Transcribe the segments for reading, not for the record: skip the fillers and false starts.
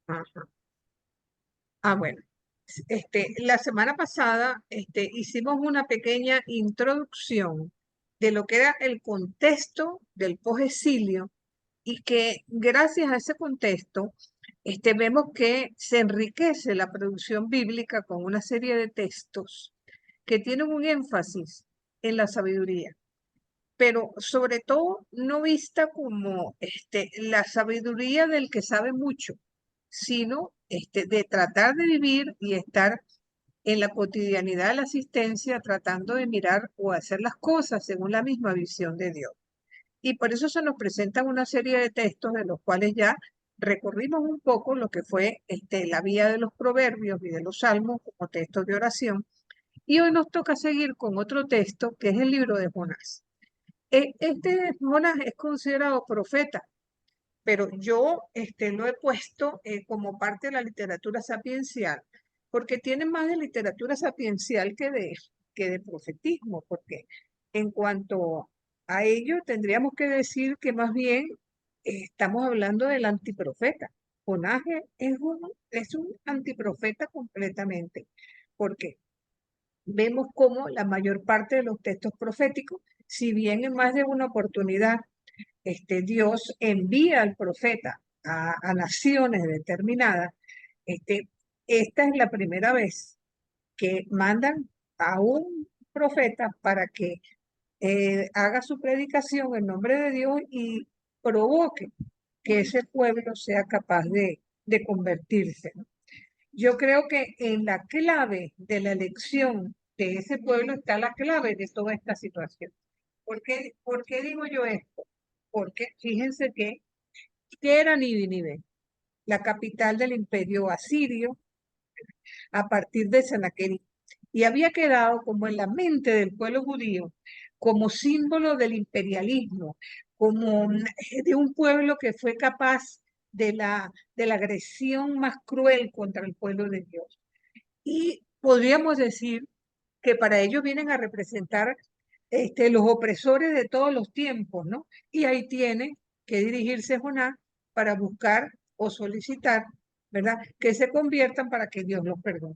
Ajá. Bueno. La semana pasada, hicimos una pequeña introducción de lo que era el contexto del posexilio y que gracias a ese contexto, vemos que se enriquece la producción bíblica con una serie de textos que tienen un énfasis en la sabiduría, pero sobre todo no vista como la sabiduría del que sabe mucho, sino de tratar de vivir y estar en la cotidianidad de la asistencia, tratando de mirar o hacer las cosas según la misma visión de Dios. Y por eso se nos presentan una serie de textos de los cuales ya recorrimos un poco lo que fue la vía de los proverbios y de los salmos como textos de oración. Y hoy nos toca seguir con otro texto que es el libro de Jonás. Jonás es considerado profeta, pero yo lo he puesto como parte de la literatura sapiencial, porque tiene más de literatura sapiencial que de profetismo, porque en cuanto a ello tendríamos que decir que más bien estamos hablando del antiprofeta. Jonás es un antiprofeta completamente, porque vemos cómo la mayor parte de los textos proféticos, si bien en más de una oportunidad Dios envía al profeta a naciones determinadas, este, esta es la primera vez que mandan a un profeta para que haga su predicación en nombre de Dios y provoque que ese pueblo sea capaz de convertirse, ¿no? Yo creo que en la clave de la elección de ese pueblo está la clave de toda esta situación. ¿Por qué digo yo esto? Porque fíjense que era Nínive, la capital del imperio asirio, a partir de Sennacherib, y había quedado como en la mente del pueblo judío, como símbolo del imperialismo, como de un pueblo que fue capaz de la agresión más cruel contra el pueblo de Dios. Y podríamos decir que para ellos vienen a representar los opresores de todos los tiempos, ¿no? Y ahí tiene que dirigirse Jonás para buscar o solicitar, ¿verdad? Que se conviertan para que Dios los perdone.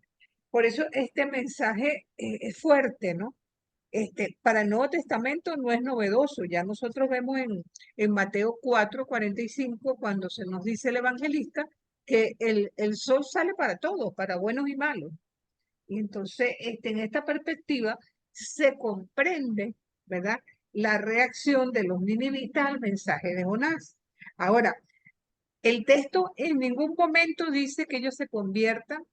Por eso este mensaje es fuerte, ¿no? Para el Nuevo Testamento no es novedoso. Ya nosotros vemos en Mateo 4:45, cuando se nos dice el evangelista, que el sol sale para todos, para buenos y malos. Y entonces, en esta perspectiva, se comprende, ¿verdad?, la reacción de los ninivitas al mensaje de Jonás. Ahora, el texto en ningún momento dice que ellos se conviertan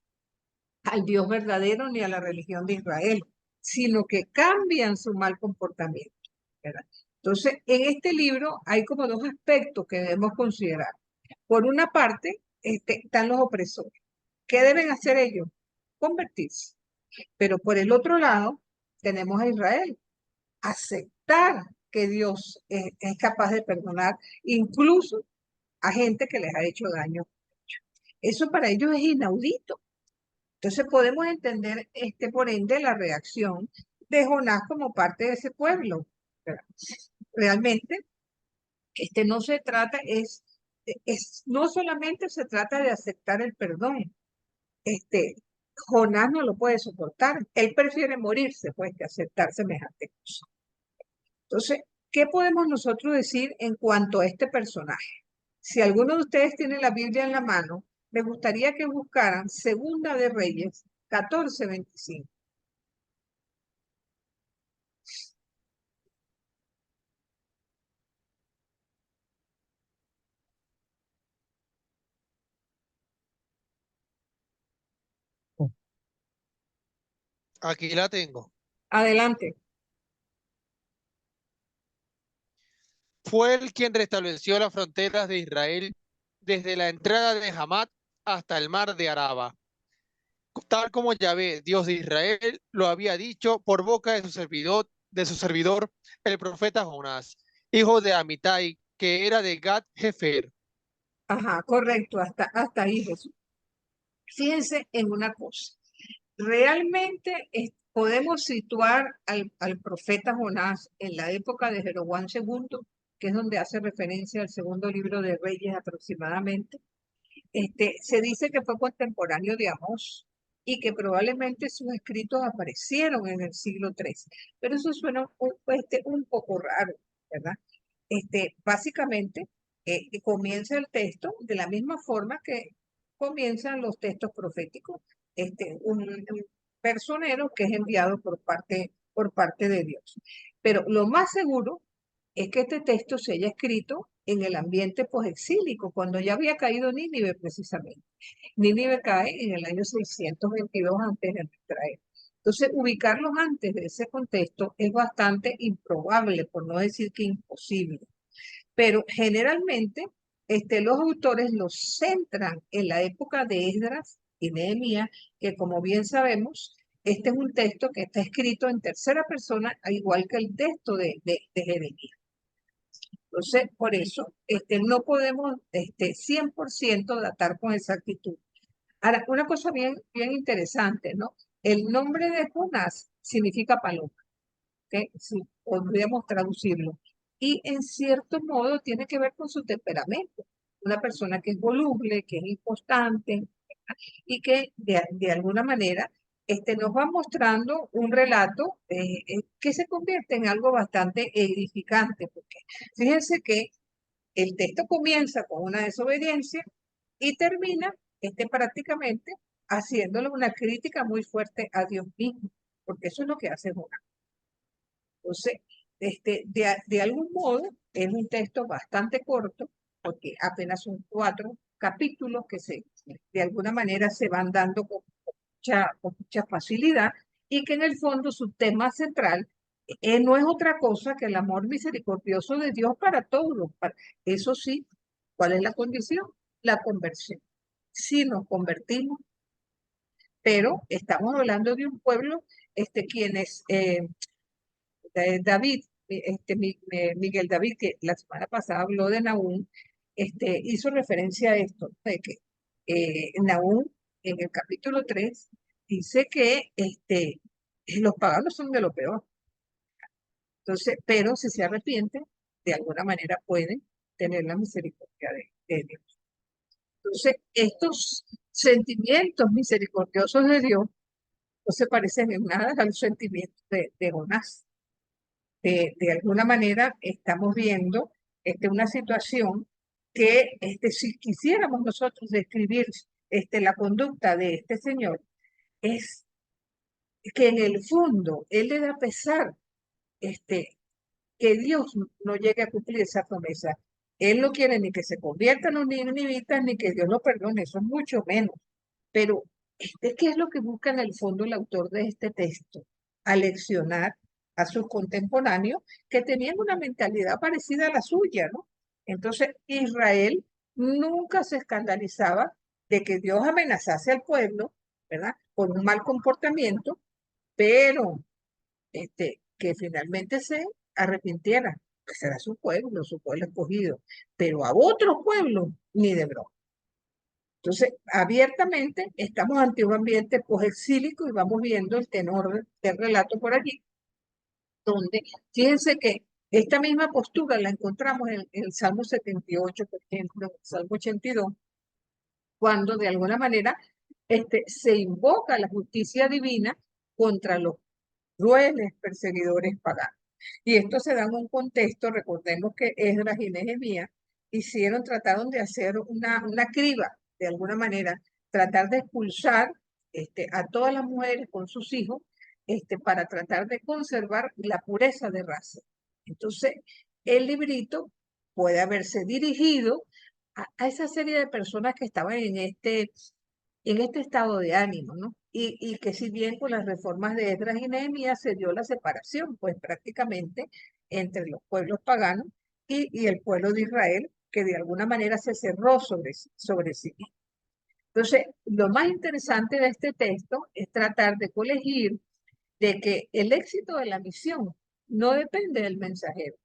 al Dios verdadero ni a la religión de Israel, sino que cambian su mal comportamiento, ¿verdad? Entonces, en este libro hay como dos aspectos que debemos considerar. Por una parte, están los opresores. ¿Qué deben hacer ellos? Convertirse. Pero por el otro lado, tenemos a Israel, aceptar que Dios es capaz de perdonar incluso a gente que les ha hecho daño. Eso para ellos es inaudito. Entonces podemos entender, por ende, la reacción de Jonás como parte de ese pueblo. ¿Verdad? Realmente, no se trata, no solamente se trata de aceptar el perdón. Este, Jonás no lo puede soportar. Él prefiere morirse, pues, que aceptar semejante cosa. Entonces, ¿qué podemos nosotros decir en cuanto a este personaje? Si alguno de ustedes tiene la Biblia en la mano, me gustaría que buscaran Segunda de Reyes 14:25. Aquí la tengo. Adelante. Fue él quien restableció las fronteras de Israel desde la entrada de Hamat hasta el mar de Araba, tal como Yahvé, Dios de Israel, lo había dicho por boca de su servidor, el profeta Jonás, hijo de Amitai, que era de Gad Hefer. Ajá, correcto, hasta ahí Jesús. Fíjense en una cosa. Realmente podemos situar al profeta Jonás en la época de Jeroboam II, que es donde hace referencia al segundo libro de Reyes aproximadamente. Se dice que fue contemporáneo de Amós y que probablemente sus escritos aparecieron en el siglo XIII, pero eso suena un poco raro, ¿verdad? Básicamente, comienza el texto de la misma forma que comienzan los textos proféticos, un personero que es enviado por parte de Dios. Pero lo más seguro es que este texto se haya escrito en el ambiente posexílico, cuando ya había caído Nínive precisamente. Nínive cae en el año 622 antes de nuestra era. Entonces, ubicarlos antes de ese contexto es bastante improbable, por no decir que imposible. Pero generalmente los autores los centran en la época de Esdras y Nehemías, que como bien sabemos, este es un texto que está escrito en tercera persona, al igual que el texto de Jeremías. Entonces, por eso no podemos 100% datar con exactitud. Ahora, una cosa bien interesante, ¿no? El nombre de Jonás significa paloma, ¿ok? Si podríamos traducirlo. Y en cierto modo tiene que ver con su temperamento. Una persona que es voluble, que es inconstante y que de alguna manera nos va mostrando un relato que se convierte en algo bastante edificante. Porque fíjense que el texto comienza con una desobediencia y termina prácticamente haciéndole una crítica muy fuerte a Dios mismo, porque eso es lo que hace Jonás. Entonces, de algún modo, es un texto bastante corto, porque apenas son 4 capítulos que de alguna manera se van dando con mucha facilidad y que en el fondo su tema central no es otra cosa que el amor misericordioso de Dios para todos. Eso sí, ¿cuál es la condición? La conversión. Si nos convertimos, pero estamos hablando de un pueblo, quienes David, Miguel David, que la semana pasada habló de Nahum, hizo referencia a esto, de que Nahum en el capítulo 3 dice que los paganos son de lo peor. Entonces, pero si se arrepienten, de alguna manera pueden tener la misericordia de Dios. Entonces, estos sentimientos misericordiosos de Dios no se parecen en nada a los sentimientos de Jonás. De alguna manera estamos viendo una situación que si quisiéramos nosotros describir la conducta de este señor, es que en el fondo él le da pesar que Dios no llegue a cumplir esa promesa. Él no quiere ni que se conviertan los ninivitas ni que Dios lo perdone, eso es mucho menos. Pero ¿qué es lo que busca en el fondo el autor de este texto? Aleccionar a sus contemporáneos que tenían una mentalidad parecida a la suya, ¿no? Entonces, Israel nunca se escandalizaba de que Dios amenazase al pueblo, ¿verdad? Por un mal comportamiento, pero que finalmente se arrepintiera, que será su pueblo escogido, pero a otros pueblos ni de broma. Entonces, abiertamente estamos ante un ambiente posexílico y vamos viendo el tenor del relato por allí, donde fíjense que esta misma postura la encontramos en el Salmo 78, por ejemplo, el Salmo 82, cuando de alguna manera se invoca la justicia divina contra los crueles perseguidores paganos. Y esto se da en un contexto, recordemos que Esdras y Nehemías trataron de hacer una criba, de alguna manera, tratar de expulsar a todas las mujeres con sus hijos para tratar de conservar la pureza de raza. Entonces, el librito puede haberse dirigido a esa serie de personas que estaban en este estado de ánimo, ¿no? Y que si bien con las reformas de Esdras y Nehemías se dio la separación, pues prácticamente entre los pueblos paganos y el pueblo de Israel, que de alguna manera se cerró sobre sí mismo. Entonces, lo más interesante de este texto es tratar de colegir de que el éxito de la misión no depende del mensajero,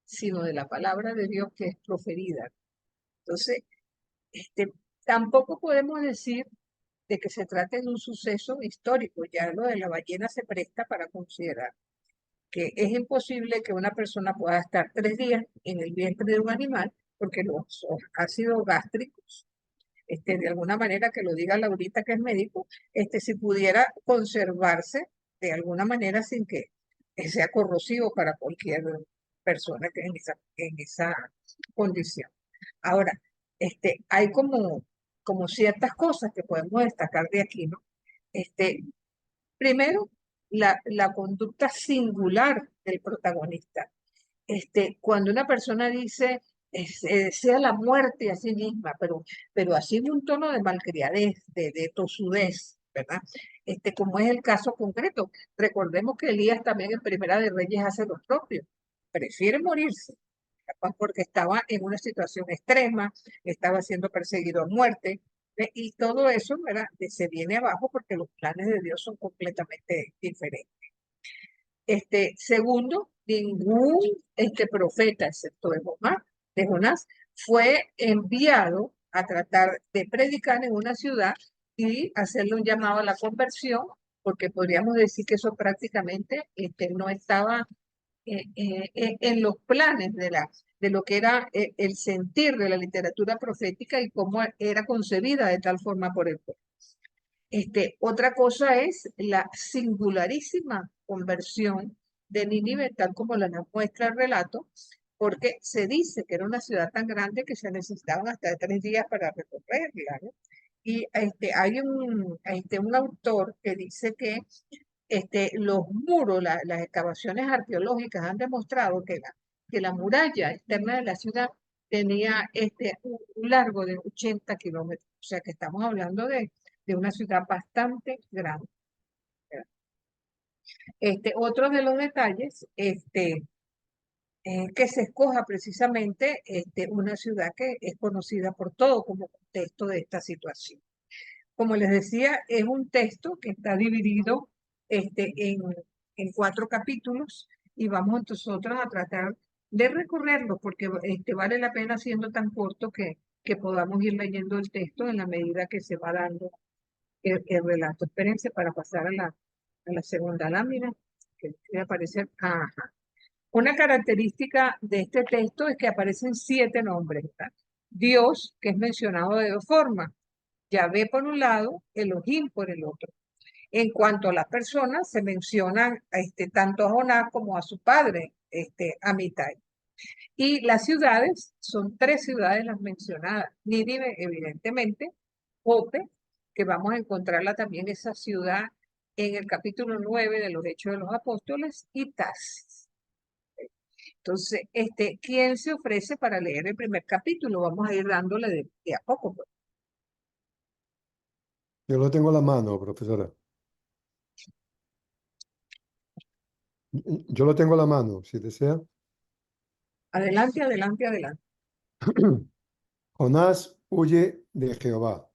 sino de la palabra de Dios que es proferida. Entonces, tampoco podemos decir de que se trate de un suceso histórico. Ya lo de la ballena se presta para considerar que es imposible que una persona pueda estar 3 días en el vientre de un animal porque los ácidos gástricos de alguna manera que lo diga Laurita que es médico, si pudiera conservarse de alguna manera sin que sea corrosivo para cualquier persona que en esa condición. Ahora, hay como ciertas cosas que podemos destacar de aquí, ¿no? Primero, la conducta singular del protagonista. Cuando una persona dice, desea la muerte a sí misma, pero así en un tono de malcriadez, de tosudez, ¿verdad? Como es el caso concreto. Recordemos que Elías también en Primera de Reyes hace lo propio. Prefiere morirse, capaz porque estaba en una situación extrema, estaba siendo perseguido a muerte, y todo eso, ¿verdad? Se viene abajo porque los planes de Dios son completamente diferentes. Segundo, ningún profeta, excepto de Jonás, fue enviado a tratar de predicar en una ciudad y hacerle un llamado a la conversión, porque podríamos decir que eso prácticamente no estaba en los planes de lo que era el sentir de la literatura profética y cómo era concebida de tal forma por el pueblo. Otra cosa es la singularísima conversión de Nínive, tal como la nos muestra el relato, porque se dice que era una ciudad tan grande que se necesitaban hasta 3 días para recorrerla, ¿no? Y hay un autor que dice que los muros, las excavaciones arqueológicas han demostrado que la muralla externa de la ciudad tenía un largo de 80 kilómetros. O sea que estamos hablando de una ciudad bastante grande. Otro de los detalles, que se escoja precisamente una ciudad que es conocida por todo como contexto de esta situación. Como les decía, es un texto que está dividido en 4 capítulos y vamos nosotros a tratar de recorrerlo porque vale la pena siendo tan corto que podamos ir leyendo el texto en la medida que se va dando el relato. Espérense para pasar a la segunda lámina, que debe aparecer. Ajá. Una característica de este texto es que aparecen 7 nombres, ¿verdad? Dios, que es mencionado de 2 formas. Yahvé por un lado, Elohim por el otro. En cuanto a las personas, se mencionan tanto a Jonás como a su padre, Amitai. Y las ciudades, son 3 ciudades las mencionadas. Nínive, evidentemente, Jope, que vamos a encontrarla también esa ciudad en el capítulo 9 de los Hechos de los Apóstoles, y Tarsis. Entonces, ¿quién se ofrece para leer el primer capítulo? Vamos a ir dándole de a poco, pues. Yo lo tengo a la mano, profesora. Yo lo tengo a la mano, si desea. Adelante, adelante, adelante. Jonás huye de Jehová.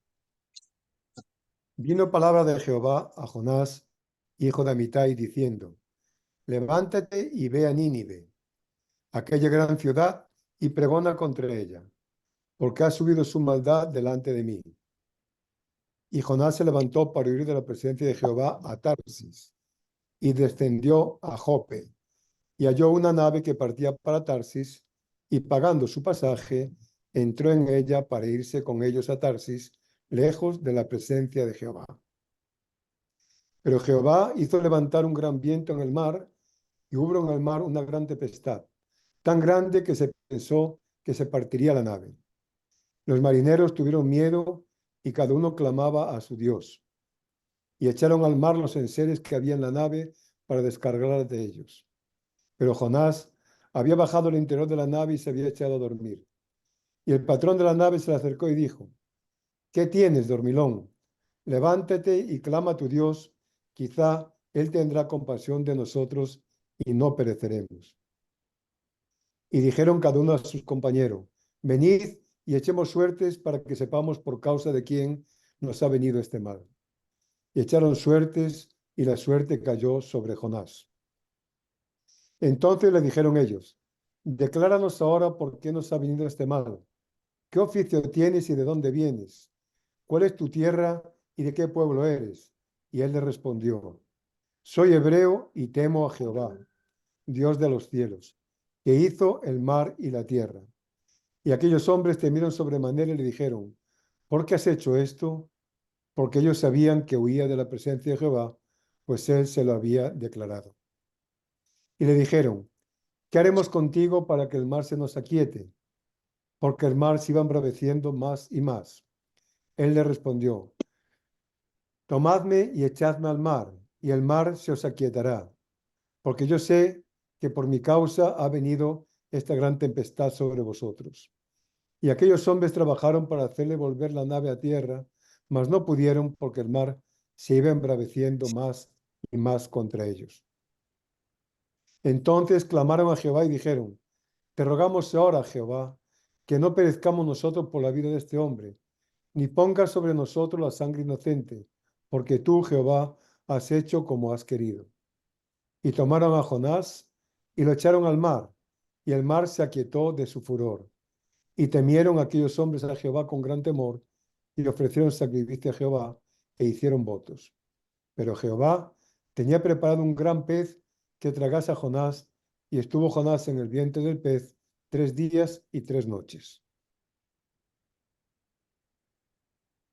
Vino palabra de Jehová a Jonás, hijo de Amitai, diciendo: Levántate y ve a Nínive, aquella gran ciudad, y pregona contra ella, porque ha subido su maldad delante de mí. Y Jonás se levantó para huir de la presencia de Jehová a Tarsis, y descendió a Jope, y halló una nave que partía para Tarsis, y pagando su pasaje, entró en ella para irse con ellos a Tarsis, lejos de la presencia de Jehová. Pero Jehová hizo levantar un gran viento en el mar, y hubo en el mar una gran tempestad, tan grande que se pensó que se partiría la nave. Los marineros tuvieron miedo, y cada uno clamaba a su Dios, y echaron al mar los enseres que había en la nave para descargar de ellos. Pero Jonás había bajado al interior de la nave y se había echado a dormir. Y el patrón de la nave se le acercó y dijo: ¿Qué tienes, dormilón? Levántate y clama a tu Dios, quizá Él tendrá compasión de nosotros y no pereceremos. Y dijeron cada uno a sus compañeros: Venid y echemos suertes para que sepamos por causa de quién nos ha venido este mal. Y echaron suertes, y la suerte cayó sobre Jonás. Entonces le dijeron ellos: Decláranos ahora por qué nos ha venido este mal. ¿Qué oficio tienes y de dónde vienes? ¿Cuál es tu tierra y de qué pueblo eres? Y él le respondió: Soy hebreo y temo a Jehová, Dios de los cielos, que hizo el mar y la tierra. Y aquellos hombres temieron sobremanera y le dijeron: ¿por qué has hecho esto? Porque ellos sabían que huía de la presencia de Jehová, pues él se lo había declarado. Y le dijeron, ¿qué haremos contigo para que el mar se nos aquiete? Porque el mar se iba embraveciendo más y más. Él le respondió, tomadme y echadme al mar, y el mar se os aquietará, porque yo sé que por mi causa ha venido esta gran tempestad sobre vosotros. Y aquellos hombres trabajaron para hacerle volver la nave a tierra, mas no pudieron porque el mar se iba embraveciendo más y más contra ellos. Entonces clamaron a Jehová y dijeron, te rogamos ahora, Jehová, que no perezcamos nosotros por la vida de este hombre, ni pongas sobre nosotros la sangre inocente, porque tú, Jehová, has hecho como has querido. Y tomaron a Jonás y lo echaron al mar, y el mar se aquietó de su furor. Y temieron aquellos hombres a Jehová con gran temor, y ofrecieron sacrificio a Jehová, e hicieron votos. Pero Jehová tenía preparado un gran pez que tragase a Jonás, y estuvo Jonás en el vientre del pez 3 días y 3 noches.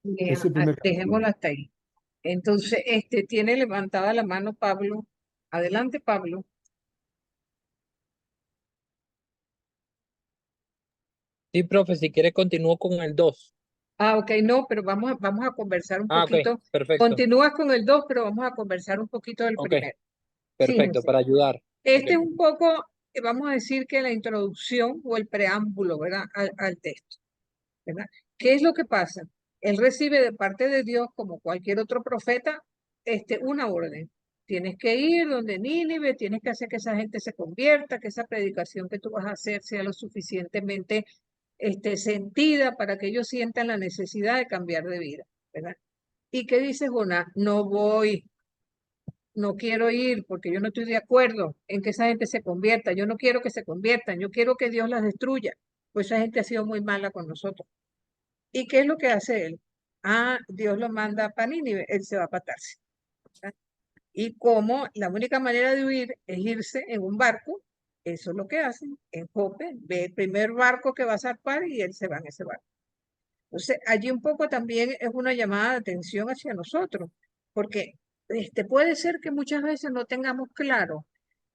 Bien, Es el primer dejémoslo capítulo. hasta ahí. Entonces, tiene levantada la mano Pablo. Adelante, Pablo. Sí, profe, si quiere continúo con el 2. Ah, ok, no, pero vamos a conversar un Ah, ok, poquito. perfecto. Continúas con el 2, pero vamos a conversar un poquito del Ok, primero. perfecto, Fíjense, para ayudar. Ok, este es un poco, vamos a decir que la introducción o el preámbulo, ¿verdad? Al texto, ¿verdad? ¿Qué es lo que pasa? Él recibe de parte de Dios, como cualquier otro profeta, una orden. Tienes que ir donde Nínive, tienes que hacer que esa gente se convierta, que esa predicación que tú vas a hacer sea lo suficientemente sentida para que ellos sientan la necesidad de cambiar de vida, ¿verdad? ¿Y qué dice Jonás? No voy, no quiero ir porque yo no estoy de acuerdo en que esa gente se convierta. Yo no quiero que se conviertan, yo quiero que Dios las destruya, pues esa gente ha sido muy mala con nosotros. ¿Y qué es lo que hace él? Ah, Dios lo manda para Nínive, él se va a Tarsis. Y como la única manera de huir es irse en un barco, eso es lo que hacen en Jope, ve el primer barco que va a zarpar y él se va en ese barco. Entonces, allí un poco también es una llamada de atención hacia nosotros, porque puede ser que muchas veces no tengamos claro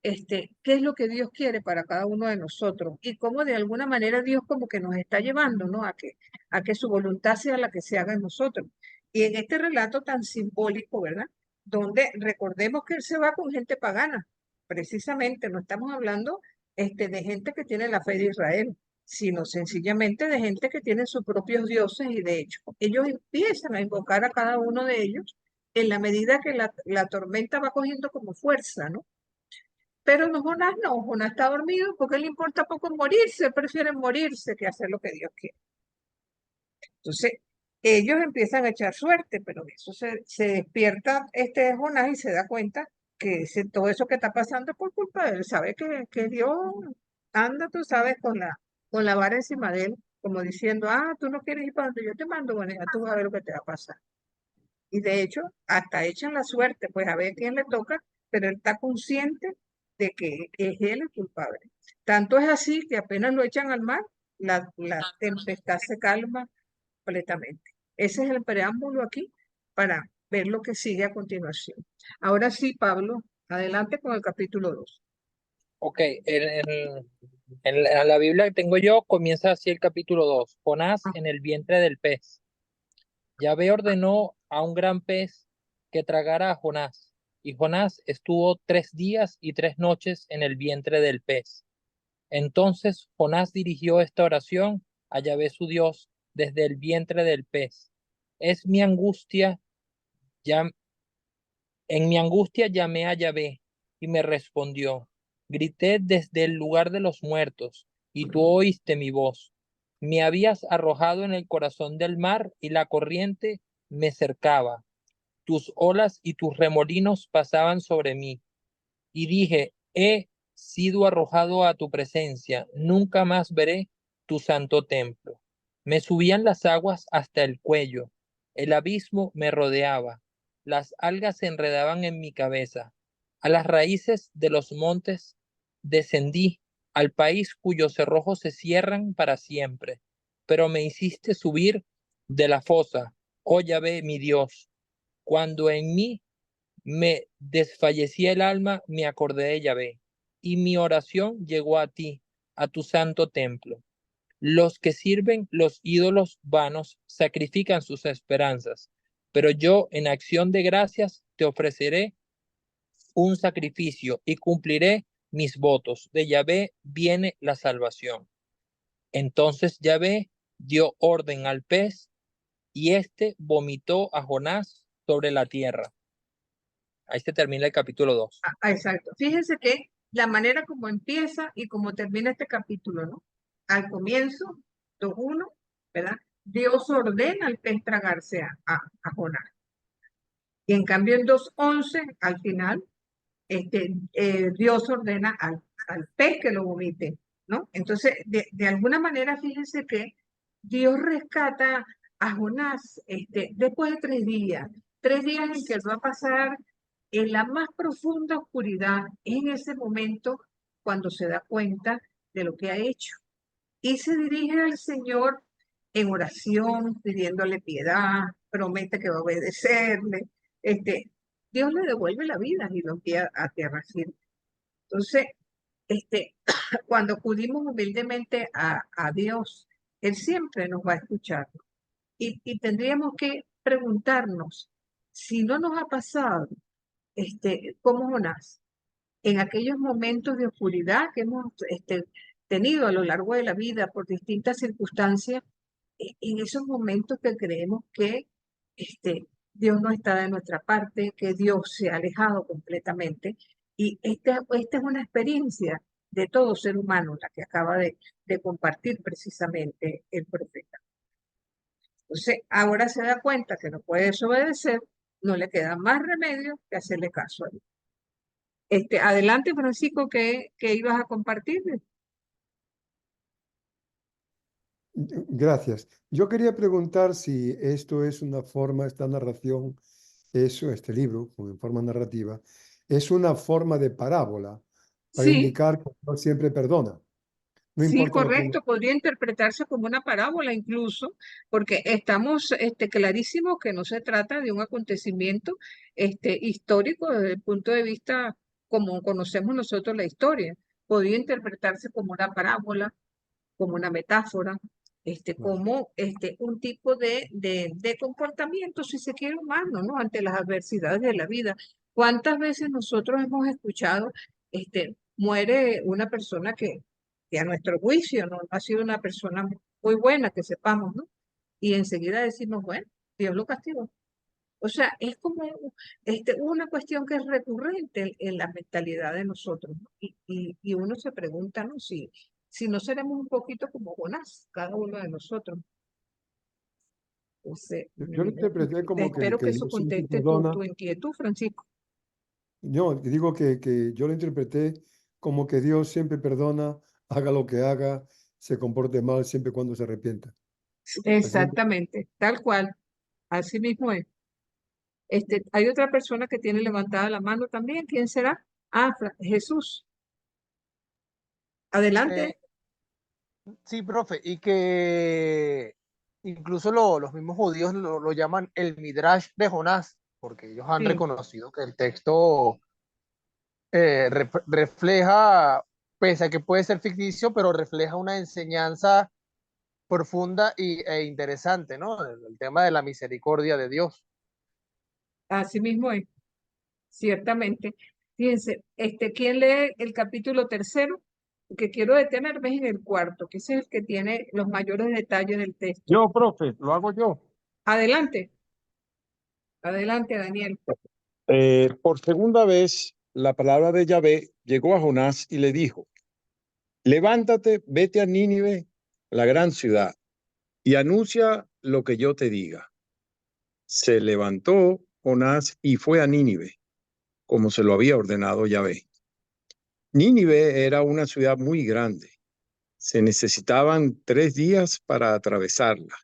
qué es lo que Dios quiere para cada uno de nosotros y cómo de alguna manera Dios como que nos está llevando, ¿no? A que su voluntad sea la que se haga en nosotros. Y en este relato tan simbólico, ¿verdad? Donde recordemos que Él se va con gente pagana, precisamente, no estamos hablando de gente que tiene la fe de Israel, sino sencillamente de gente que tiene sus propios dioses y de hecho ellos empiezan a invocar a cada uno de ellos en la medida que la tormenta va cogiendo como fuerza, ¿no? Pero no, Jonás está dormido porque le importa poco morirse, prefieren morirse que hacer lo que Dios quiere. Entonces, ellos empiezan a echar suerte, pero eso se despierta Jonás y se da cuenta que todo eso que está pasando es por culpa de él. Sabe que Dios anda, tú sabes, con la vara encima de él, como diciendo, ah, tú no quieres ir para donde yo te mando, bueno, ya tú vas a ver lo que te va a pasar. Y de hecho, hasta echan la suerte, pues a ver quién le toca, pero él está consciente de que es él el culpable. Tanto es así que apenas lo echan al mar, la tempestad se calma completamente. Ese es el preámbulo aquí para ver lo que sigue a continuación. Ahora sí, Pablo, adelante con el capítulo 2. ok. En la Biblia que tengo yo comienza así el capítulo 2. Jonás en el vientre del pez. Yahvé ordenó a un gran pez que tragara a Jonás, y Jonás estuvo 3 días y 3 noches en el vientre del pez. Entonces Jonás dirigió esta oración a Yahvé su Dios desde el vientre del pez. Es mi angustia, ya, en mi angustia llamé a Yahvé y me respondió. Grité desde el lugar de los muertos y tú oíste mi voz. Me habías arrojado en el corazón del mar y la corriente me cercaba. Tus olas y tus remolinos pasaban sobre mí. Y dije, he sido arrojado a tu presencia, nunca más veré tu santo templo. Me subían las aguas hasta el cuello, el abismo me rodeaba, las algas se enredaban en mi cabeza. A las raíces de los montes descendí, al país cuyos cerrojos se cierran para siempre, pero me hiciste subir de la fosa, oh Yahvé, mi Dios. Cuando en mí me desfallecía el alma, me acordé de Yahvé, y mi oración llegó a ti, a tu santo templo. Los que sirven los ídolos vanos sacrifican sus esperanzas, pero yo en acción de gracias te ofreceré un sacrificio y cumpliré mis votos. De Yahvé viene la salvación. Entonces Yahvé dio orden al pez y éste vomitó a Jonás sobre la tierra. Ahí se termina el capítulo 2. Exacto. Fíjense que la manera como empieza y como termina este capítulo, ¿no? Al comienzo, 2:1, ¿verdad? Dios ordena al pez tragarse a Jonás. Y en cambio en 2:11, al final, Dios ordena al pez que lo vomite, ¿no? Entonces, de alguna manera, fíjense que Dios rescata a Jonás después de 3 días en que él va a pasar en la más profunda oscuridad, en ese momento cuando se da cuenta de lo que ha hecho. Y se dirige al Señor en oración, pidiéndole piedad, promete que va a obedecerle. Dios le devuelve la vida y lo envía a tierra firme. Entonces, cuando acudimos humildemente a Dios, Él siempre nos va a escuchar. Y tendríamos que preguntarnos, si no nos ha pasado, como Jonás, en aquellos momentos de oscuridad que hemos tenido a lo largo de la vida por distintas circunstancias, en esos momentos que creemos que Dios no está de nuestra parte, que Dios se ha alejado completamente. Y esta es una experiencia de todo ser humano, la que acaba de compartir precisamente el profeta. Entonces, ahora se da cuenta que no puede desobedecer, no le queda más remedio que hacerle caso a Dios. Adelante, Francisco, que ibas a compartir. Gracias. Yo quería preguntar si esto es una forma, esta narración, este libro, en forma narrativa, es una forma de parábola para Sí, indicar que Dios siempre perdona. No sí, importa lo que uno... correcto, podría interpretarse como una parábola incluso, porque estamos clarísimos que no se trata de un acontecimiento histórico desde el punto de vista como conocemos nosotros la historia. Podría interpretarse como una parábola, como una metáfora, Vale. como un tipo de comportamiento, si se quiere, humano, ¿no? Ante las adversidades de la vida. ¿Cuántas veces nosotros hemos escuchado, muere una persona que a nuestro juicio no ha sido una persona muy buena, que sepamos, ¿no? Y enseguida decimos, bueno, Dios lo castigó. O sea, es como una cuestión que es recurrente en la mentalidad de nosotros, ¿no? Y uno se pregunta, ¿no? Si no seremos un poquito como Jonás, cada uno de nosotros. Entonces, Yo lo interpreté como espero que que eso Dios siempre conteste tu perdona. inquietud, Francisco. Yo digo que yo lo interpreté como que Dios siempre perdona, haga lo que haga, se comporte mal siempre cuando se arrepienta. Así lo Exactamente, tal cual, así mismo es. Hay otra persona que tiene levantada la mano también. ¿Quién será? Ah, Jesús. Eh, Adelante. sí, profe, y que incluso los mismos judíos lo llaman el Midrash de Jonás, porque ellos han Sí. reconocido que el texto refleja, pese a que puede ser ficticio, pero refleja una enseñanza profunda e interesante, ¿no? El tema de la misericordia de Dios. Así mismo es, ciertamente. Fíjense, ¿quién lee el capítulo 3? Porque quiero detenerme en el 4, que ese es el que tiene los mayores detalles del texto. Yo, profe, lo hago yo. Adelante, adelante, Daniel. Por segunda vez, la palabra de Yahvé llegó a Jonás y le dijo, levántate, vete a Nínive, la gran ciudad, y anuncia lo que yo te diga. Se levantó Jonás y fue a Nínive, como se lo había ordenado Yahvé. Nínive era una ciudad muy grande. Se necesitaban 3 días para atravesarla.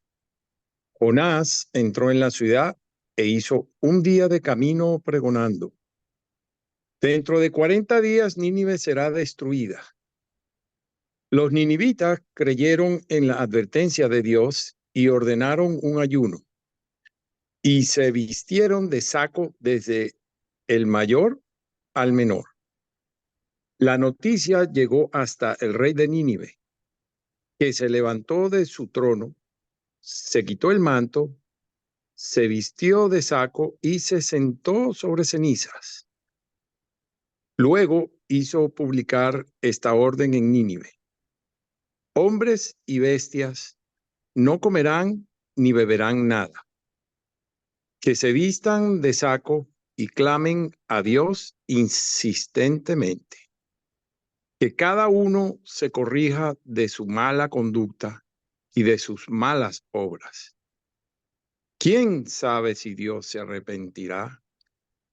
Jonás entró en la ciudad e hizo un día de camino pregonando. Dentro de 40 días Nínive será destruida. Los ninivitas creyeron en la advertencia de Dios y ordenaron un ayuno, y se vistieron de saco desde el mayor al menor. La noticia llegó hasta el rey de Nínive, que se levantó de su trono, se quitó el manto, se vistió de saco y se sentó sobre cenizas. Luego hizo publicar esta orden en Nínive: hombres y bestias no comerán ni beberán nada, que se vistan de saco y clamen a Dios insistentemente, que cada uno se corrija de su mala conducta y de sus malas obras. ¿Quién sabe si Dios se arrepentirá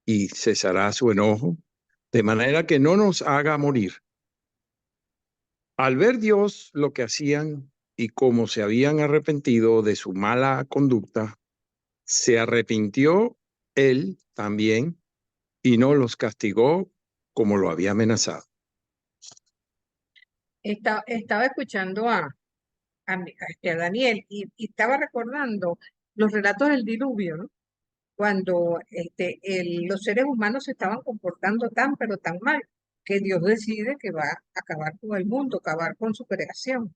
y cesará su enojo, de manera que no nos haga morir? Al ver Dios lo que hacían y cómo se habían arrepentido de su mala conducta, se arrepintió él también y no los castigó como lo había amenazado. Estaba escuchando a Daniel y estaba recordando los relatos del diluvio, ¿no? Cuando los seres humanos se estaban comportando tan, pero tan mal, que Dios decide que va a acabar con el mundo, acabar con su creación.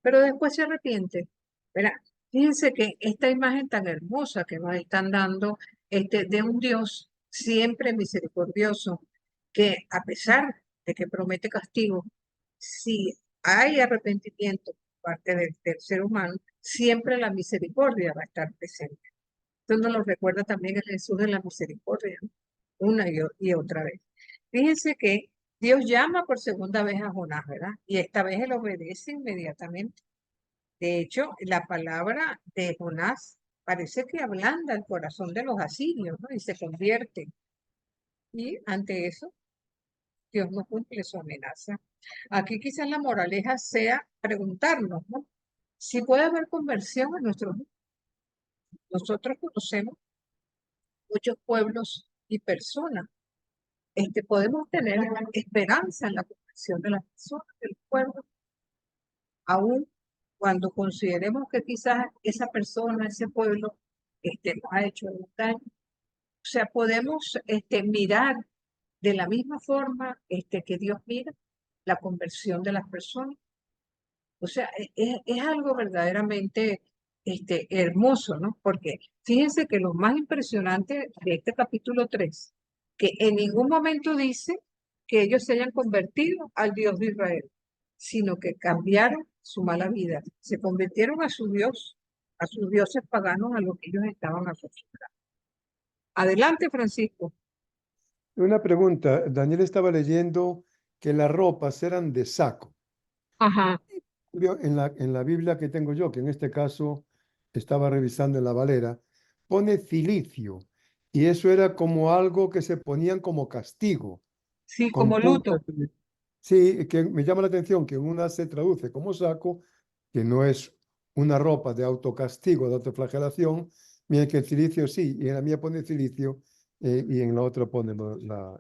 Pero después se arrepiente. Verá, fíjense que esta imagen tan hermosa que nos están dando de un Dios siempre misericordioso, que a pesar de que promete castigo, si hay arrepentimiento por parte del ser humano, siempre la misericordia va a estar presente. Esto nos lo recuerda también el Jesús de la misericordia, ¿no? Una y otra vez. Fíjense que Dios llama por segunda vez a Jonás, ¿verdad? Y esta vez él obedece inmediatamente. De hecho, la palabra de Jonás parece que ablanda el corazón de los asirios, ¿no? Y se convierte. Y ante eso, Dios no cumple su amenaza. Aquí quizás la moraleja sea preguntarnos, ¿no? Si puede haber conversión en nuestros mundos. Nosotros conocemos muchos pueblos y personas. Podemos tener esperanza en la conversión de las personas del pueblo, aún cuando consideremos que quizás esa persona, ese pueblo, nos ha hecho algún daño. O sea, podemos mirar de la misma forma que Dios mira la conversión de las personas. O sea, es algo verdaderamente hermoso, ¿no? Porque fíjense que lo más impresionante de este capítulo 3, que en ningún momento dice que ellos se hayan convertido al Dios de Israel, sino que cambiaron su mala vida, se convirtieron a su Dios, a sus dioses paganos, a lo que ellos estaban acostumbrados. Adelante, Francisco. Una pregunta. Daniel estaba leyendo que las ropas eran de saco. Ajá. En la Biblia que tengo yo, que en este caso estaba revisando en la Valera, pone cilicio. Y eso era como algo que se ponían como castigo, Sí, con como luto. puntas. Sí, que me llama la atención que en una se traduce como saco, que no es una ropa de autocastigo, de autoflagelación, mientras que el cilicio sí, y en la mía pone cilicio y en la otra pone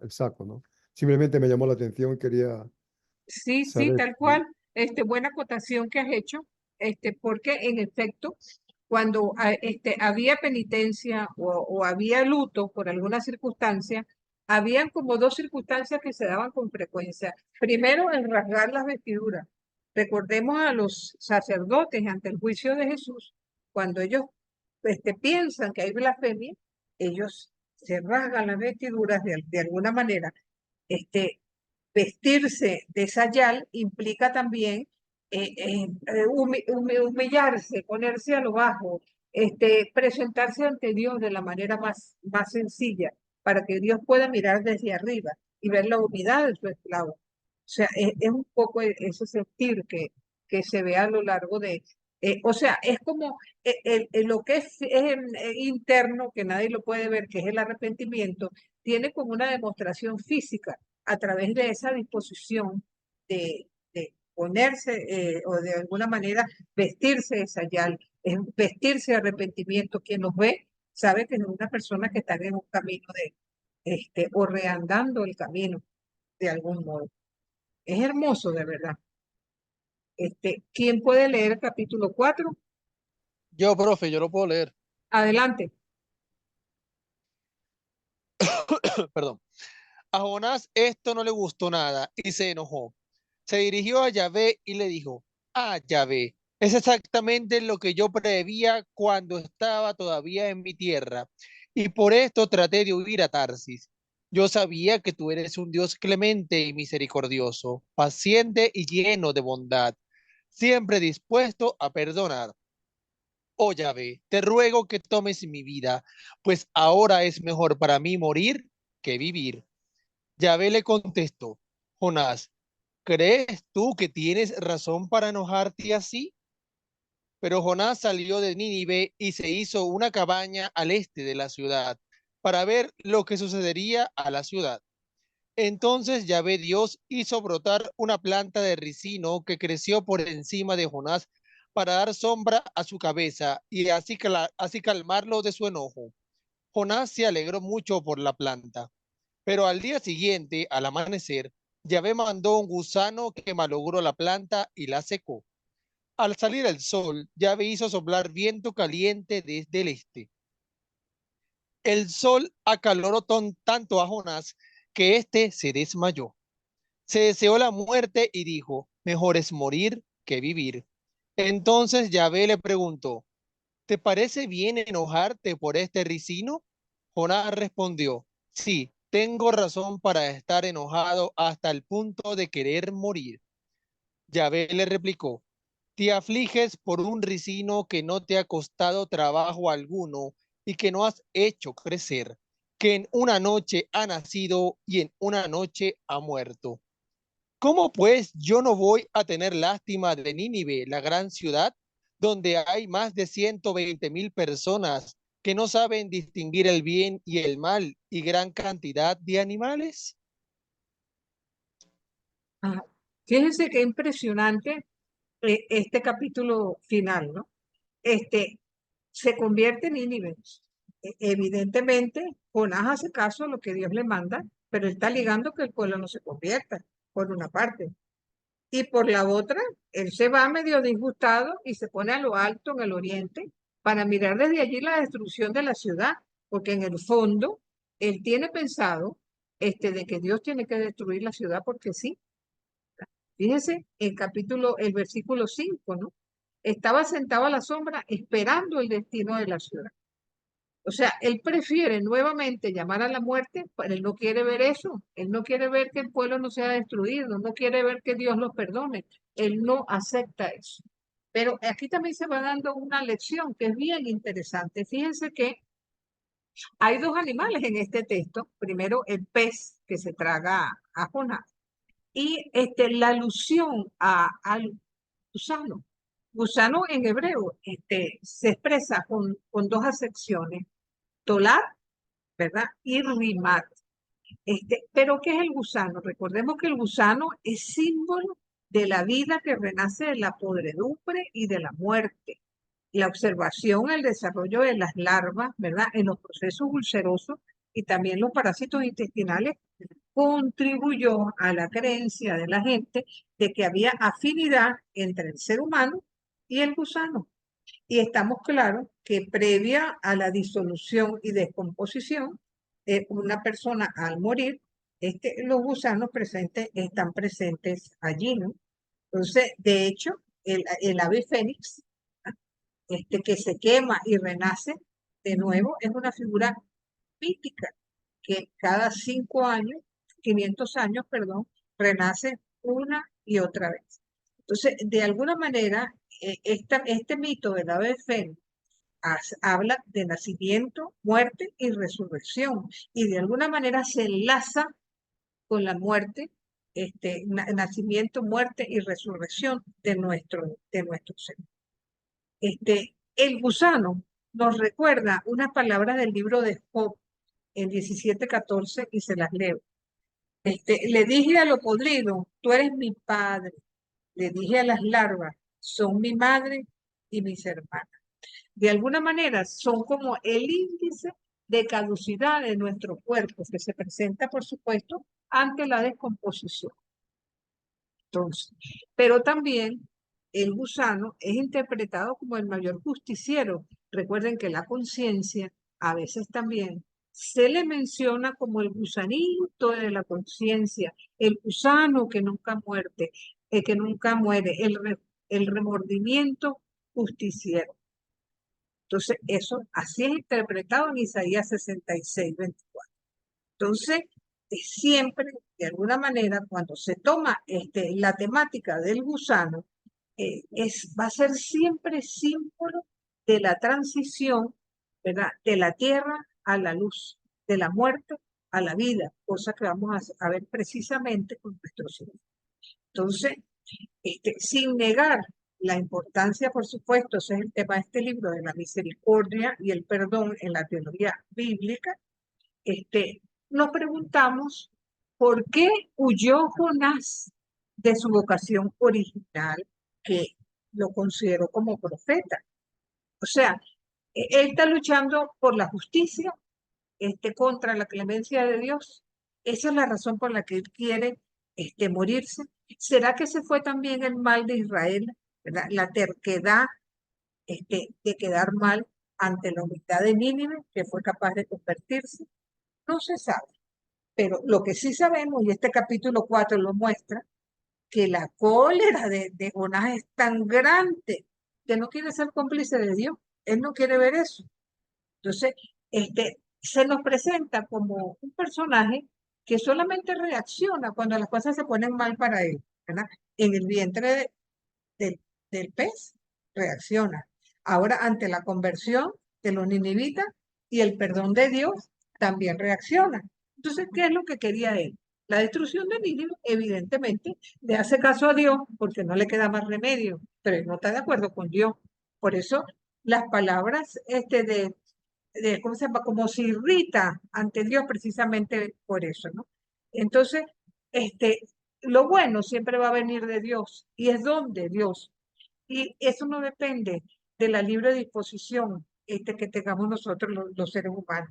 el saco, ¿no? Simplemente me llamó la atención y quería Sí, sí, saber. tal cual. Buena acotación que has hecho, porque en efecto, cuando había penitencia o había luto por alguna circunstancia, habían como dos circunstancias que se daban con frecuencia. Primero, el rasgar las vestiduras. Recordemos a los sacerdotes ante el juicio de Jesús, cuando ellos piensan que hay blasfemia, ellos se rasgan las vestiduras de alguna manera. Vestirse de sayal implica también humillarse, ponerse a lo bajo, presentarse ante Dios de la manera más sencilla, para que Dios pueda mirar desde arriba y ver la humildad de su esclavo. O sea, es un poco ese sentir que se ve a lo largo o sea, es como lo que es interno, que nadie lo puede ver, que es el arrepentimiento, tiene como una demostración física a través de esa disposición de ponerse o de alguna manera vestirse de sayal, vestirse de arrepentimiento. Quien nos ve sabe que es una persona que está en un camino o reandando el camino de algún modo. Es hermoso, de verdad. ¿Quién puede leer el capítulo 4? Yo, profe, yo lo puedo leer. Adelante. Perdón. A Jonás esto no le gustó nada y se enojó. Se dirigió a Yahvé y le dijo, ah, Yahvé, es exactamente lo que yo preveía cuando estaba todavía en mi tierra, y por esto traté de huir a Tarsis. Yo sabía que tú eres un Dios clemente y misericordioso, paciente y lleno de bondad, siempre dispuesto a perdonar. Oh Yahvé, te ruego que tomes mi vida, pues ahora es mejor para mí morir que vivir. Yahvé le contestó, Jonás, ¿crees tú que tienes razón para enojarte así? Pero Jonás salió de Nínive y se hizo una cabaña al este de la ciudad para ver lo que sucedería a la ciudad. Entonces Yahvé Dios hizo brotar una planta de ricino que creció por encima de Jonás para dar sombra a su cabeza y así calmarlo de su enojo. Jonás se alegró mucho por la planta. Pero al día siguiente, al amanecer, Yahvé mandó un gusano que malogró la planta y la secó. Al salir el sol, Yahvé hizo soplar viento caliente desde el este. El sol acaloró tanto a Jonás que éste se desmayó. Se deseó la muerte y dijo, mejor es morir que vivir. Entonces Yahvé le preguntó, ¿te parece bien enojarte por este ricino? Jonás respondió, sí, tengo razón para estar enojado hasta el punto de querer morir. Yahvé le replicó, te afliges por un ricino que no te ha costado trabajo alguno y que no has hecho crecer, que en una noche ha nacido y en una noche ha muerto. ¿Cómo pues yo no voy a tener lástima de Nínive, la gran ciudad, donde hay más de 120,000 personas que no saben distinguir el bien y el mal y gran cantidad de animales? Ajá. Fíjense qué impresionante este capítulo final, ¿no? Este, se convierte en Nínive. Evidentemente, Jonás hace caso a lo que Dios le manda, pero él está ligando que el pueblo no se convierta, por una parte. Y por la otra, él se va medio disgustado y se pone a lo alto en el oriente para mirar desde allí la destrucción de la ciudad, porque en el fondo él tiene pensado de que Dios tiene que destruir la ciudad porque sí. Fíjese el versículo 5, ¿no? Estaba sentado a la sombra esperando el destino de la ciudad. O sea, él prefiere nuevamente llamar a la muerte, pero él no quiere ver eso. Él no quiere ver que el pueblo no sea destruido, no quiere ver que Dios los perdone. Él no acepta eso. Pero aquí también se va dando una lección que es bien interesante. Fíjense que hay dos animales en este texto. Primero, el pez que se traga a Jonás y la alusión al gusano. Gusano en hebreo se expresa con dos acepciones, tolar, ¿verdad? Y rimat. Pero ¿qué es el gusano? Recordemos que el gusano es símbolo de la vida que renace de la podredumbre y de la muerte. La observación, el desarrollo de las larvas, ¿verdad? En los procesos ulcerosos y también los parásitos intestinales contribuyó a la creencia de la gente de que había afinidad entre el ser humano y el gusano. Y estamos claros que previa a la disolución y descomposición de una persona al morir, los gusanos presentes están presentes allí, ¿no? Entonces, de hecho, el ave fénix, ¿ah? Que se quema y renace de nuevo, es una figura mítica que cada 5 años, 500 años, perdón, renace una y otra vez. Entonces, de alguna manera, este mito del ave fénix habla de nacimiento, muerte y resurrección, y de alguna manera se enlaza con la muerte, nacimiento, muerte y resurrección de nuestro ser. El gusano nos recuerda unas palabras del libro de Job en 17:14 y se las leo. Le dije a lo podrido, tú eres mi padre. Le dije a las larvas, son mi madre y mis hermanas. De alguna manera son como el índice de caducidad de nuestro cuerpo que se presenta, por supuesto, ante la descomposición. Entonces, pero también el gusano es interpretado como el mayor justiciero. Recuerden que la conciencia a veces también se le menciona como el gusanito de la conciencia, el gusano que nunca muere, el remordimiento justiciero. Entonces, eso así es interpretado en Isaías 66:24. Entonces, siempre, de alguna manera, cuando se toma la temática del gusano, va a ser siempre símbolo de la transición, ¿verdad? De la tierra a la luz, de la muerte a la vida, cosa que vamos a ver precisamente con nuestros hijos. Entonces, sin negar la importancia, por supuesto, ese es el tema de este libro, de la misericordia y el perdón en la teología bíblica, nos preguntamos por qué huyó Jonás de su vocación original, que lo consideró como profeta. O sea, él está luchando por la justicia, contra la clemencia de Dios. Esa es la razón por la que él quiere morirse. ¿Será que ese fue también el mal de Israel? ¿Verdad? La terquedad de quedar mal ante la humildad de Nínive, que fue capaz de convertirse. No se sabe. Pero lo que sí sabemos, y este capítulo 4 lo muestra, que la cólera de Jonás es tan grande que no quiere ser cómplice de Dios. Él no quiere ver eso. Entonces, se nos presenta como un personaje que solamente reacciona cuando las cosas se ponen mal para él, ¿verdad? En el vientre del pez reacciona. Ahora, ante la conversión de los ninivitas y el perdón de Dios, también reacciona. Entonces, ¿qué es lo que quería él? La destrucción de Nínive, evidentemente, le hace caso a Dios porque no le queda más remedio, pero él no está de acuerdo con Dios. Por eso, las palabras ¿cómo se llama? Como se irrita ante Dios precisamente por eso, ¿no? Entonces, lo bueno siempre va a venir de Dios y es don de Dios. Y eso no depende de la libre disposición que tengamos nosotros los seres humanos.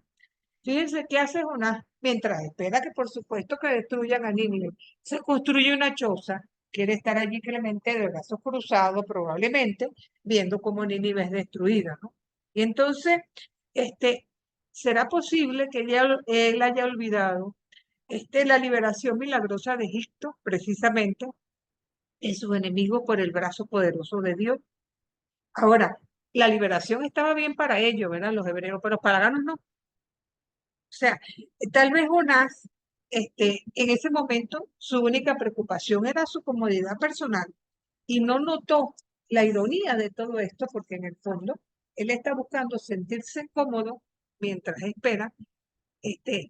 Fíjense qué hace Jonás mientras espera que por supuesto que destruyan a Nínive. Se construye una choza, quiere estar allí Clemente de brazos cruzados probablemente, viendo cómo Nínive es destruida, ¿no? Y entonces, ¿será posible que él haya olvidado la liberación milagrosa de Egipto, precisamente, de sus enemigos por el brazo poderoso de Dios? Ahora, la liberación estaba bien para ellos, ¿verdad? Los hebreos, pero para paganos no. O sea, tal vez Jonás, en ese momento, su única preocupación era su comodidad personal y no notó la ironía de todo esto, porque en el fondo él está buscando sentirse cómodo mientras espera.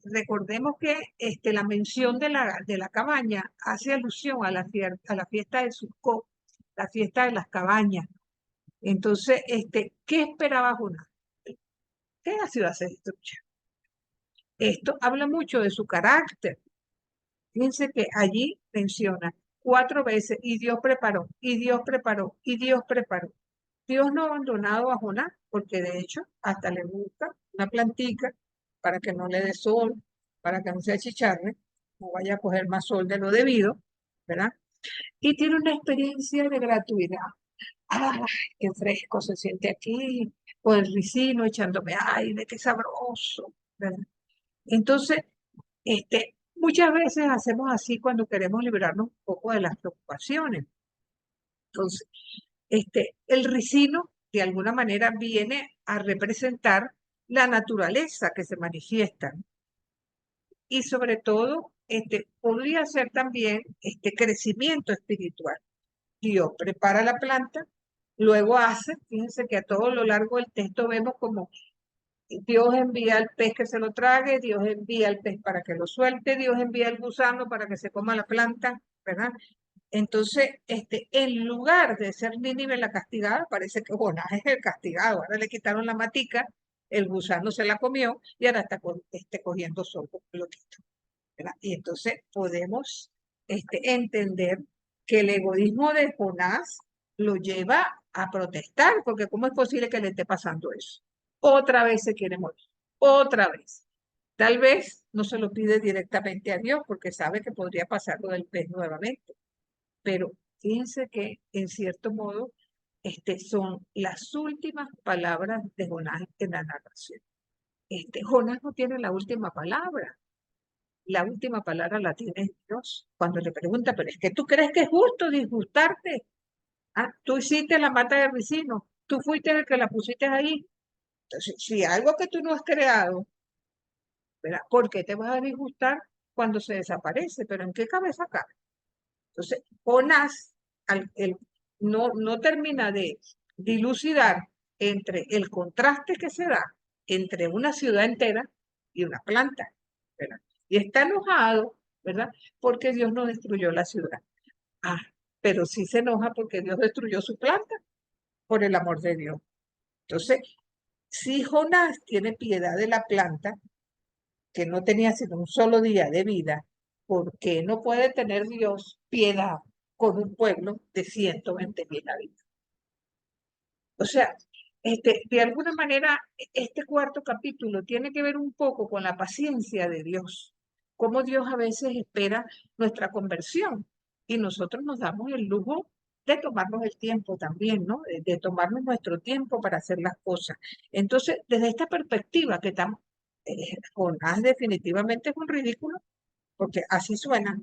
Recordemos que la mención de la cabaña hace alusión a la fiesta de Sukkot, la fiesta de las cabañas. Entonces, ¿qué esperaba Jonás? Que la ciudad se destruya. Esto habla mucho de su carácter. Fíjense que allí menciona 4 veces, y Dios preparó, y Dios preparó, y Dios preparó. Dios no ha abandonado a Jonás, porque de hecho hasta le busca una plantica para que no le dé sol, para que no se achicharre, no vaya a coger más sol de lo debido, ¿verdad? Y tiene una experiencia de gratuidad. ¡Ay, qué fresco se siente aquí! Con el ricino echándome aire, qué sabroso, ¿verdad? Entonces, muchas veces hacemos así cuando queremos librarnos un poco de las preocupaciones. Entonces, el ricino de alguna manera viene a representar la naturaleza que se manifiesta. Y sobre todo, podría ser también este crecimiento espiritual. Dios prepara la planta, luego hace, fíjense que a todo lo largo del texto vemos como Dios envía al pez que se lo trague, Dios envía al pez para que lo suelte, Dios envía al gusano para que se coma la planta, ¿verdad? Entonces, en lugar de ser Nínive la castigada, parece que Jonás es el castigado. Ahora le quitaron la matica, el gusano se la comió y ahora está cogiendo sol con pelotito, ¿verdad? Y entonces podemos entender que el egoísmo de Jonás lo lleva a protestar, porque ¿cómo es posible que le esté pasando eso? Otra vez se quiere morir, otra vez. Tal vez no se lo pide directamente a Dios, porque sabe que podría pasar lo del pez nuevamente, pero Fíjense que, en cierto modo, son las últimas palabras de Jonás en la narración. Jonás no tiene la última palabra. La última palabra la tiene Dios. Cuando le pregunta, pero es que tú crees que es justo disgustarte. Ah, tú hiciste la mata de ricino. Tú fuiste el que la pusiste ahí. Entonces, si algo que tú no has creado, ¿verdad? ¿Por qué te vas a disgustar cuando se desaparece? ¿Pero en qué cabeza cabe? Entonces, Jonás no termina de dilucidar entre el contraste que se da entre una ciudad entera y una planta, ¿verdad? Y está enojado, ¿verdad? Porque Dios no destruyó la ciudad. Ah, pero sí se enoja porque Dios destruyó su planta, por el amor de Dios. Entonces, si Jonás tiene piedad de la planta, que no tenía sino un solo día de vida, ¿por qué no puede tener Dios piedad con un pueblo de 120.000 habitantes? O sea, de alguna manera, este cuarto capítulo tiene que ver un poco con la paciencia de Dios, cómo Dios a veces espera nuestra conversión y nosotros nos damos el lujo de tomarnos el tiempo también, ¿no? De tomarnos nuestro tiempo para hacer las cosas. Entonces, desde esta perspectiva que estamos, Jonás definitivamente es un ridículo, porque así suena.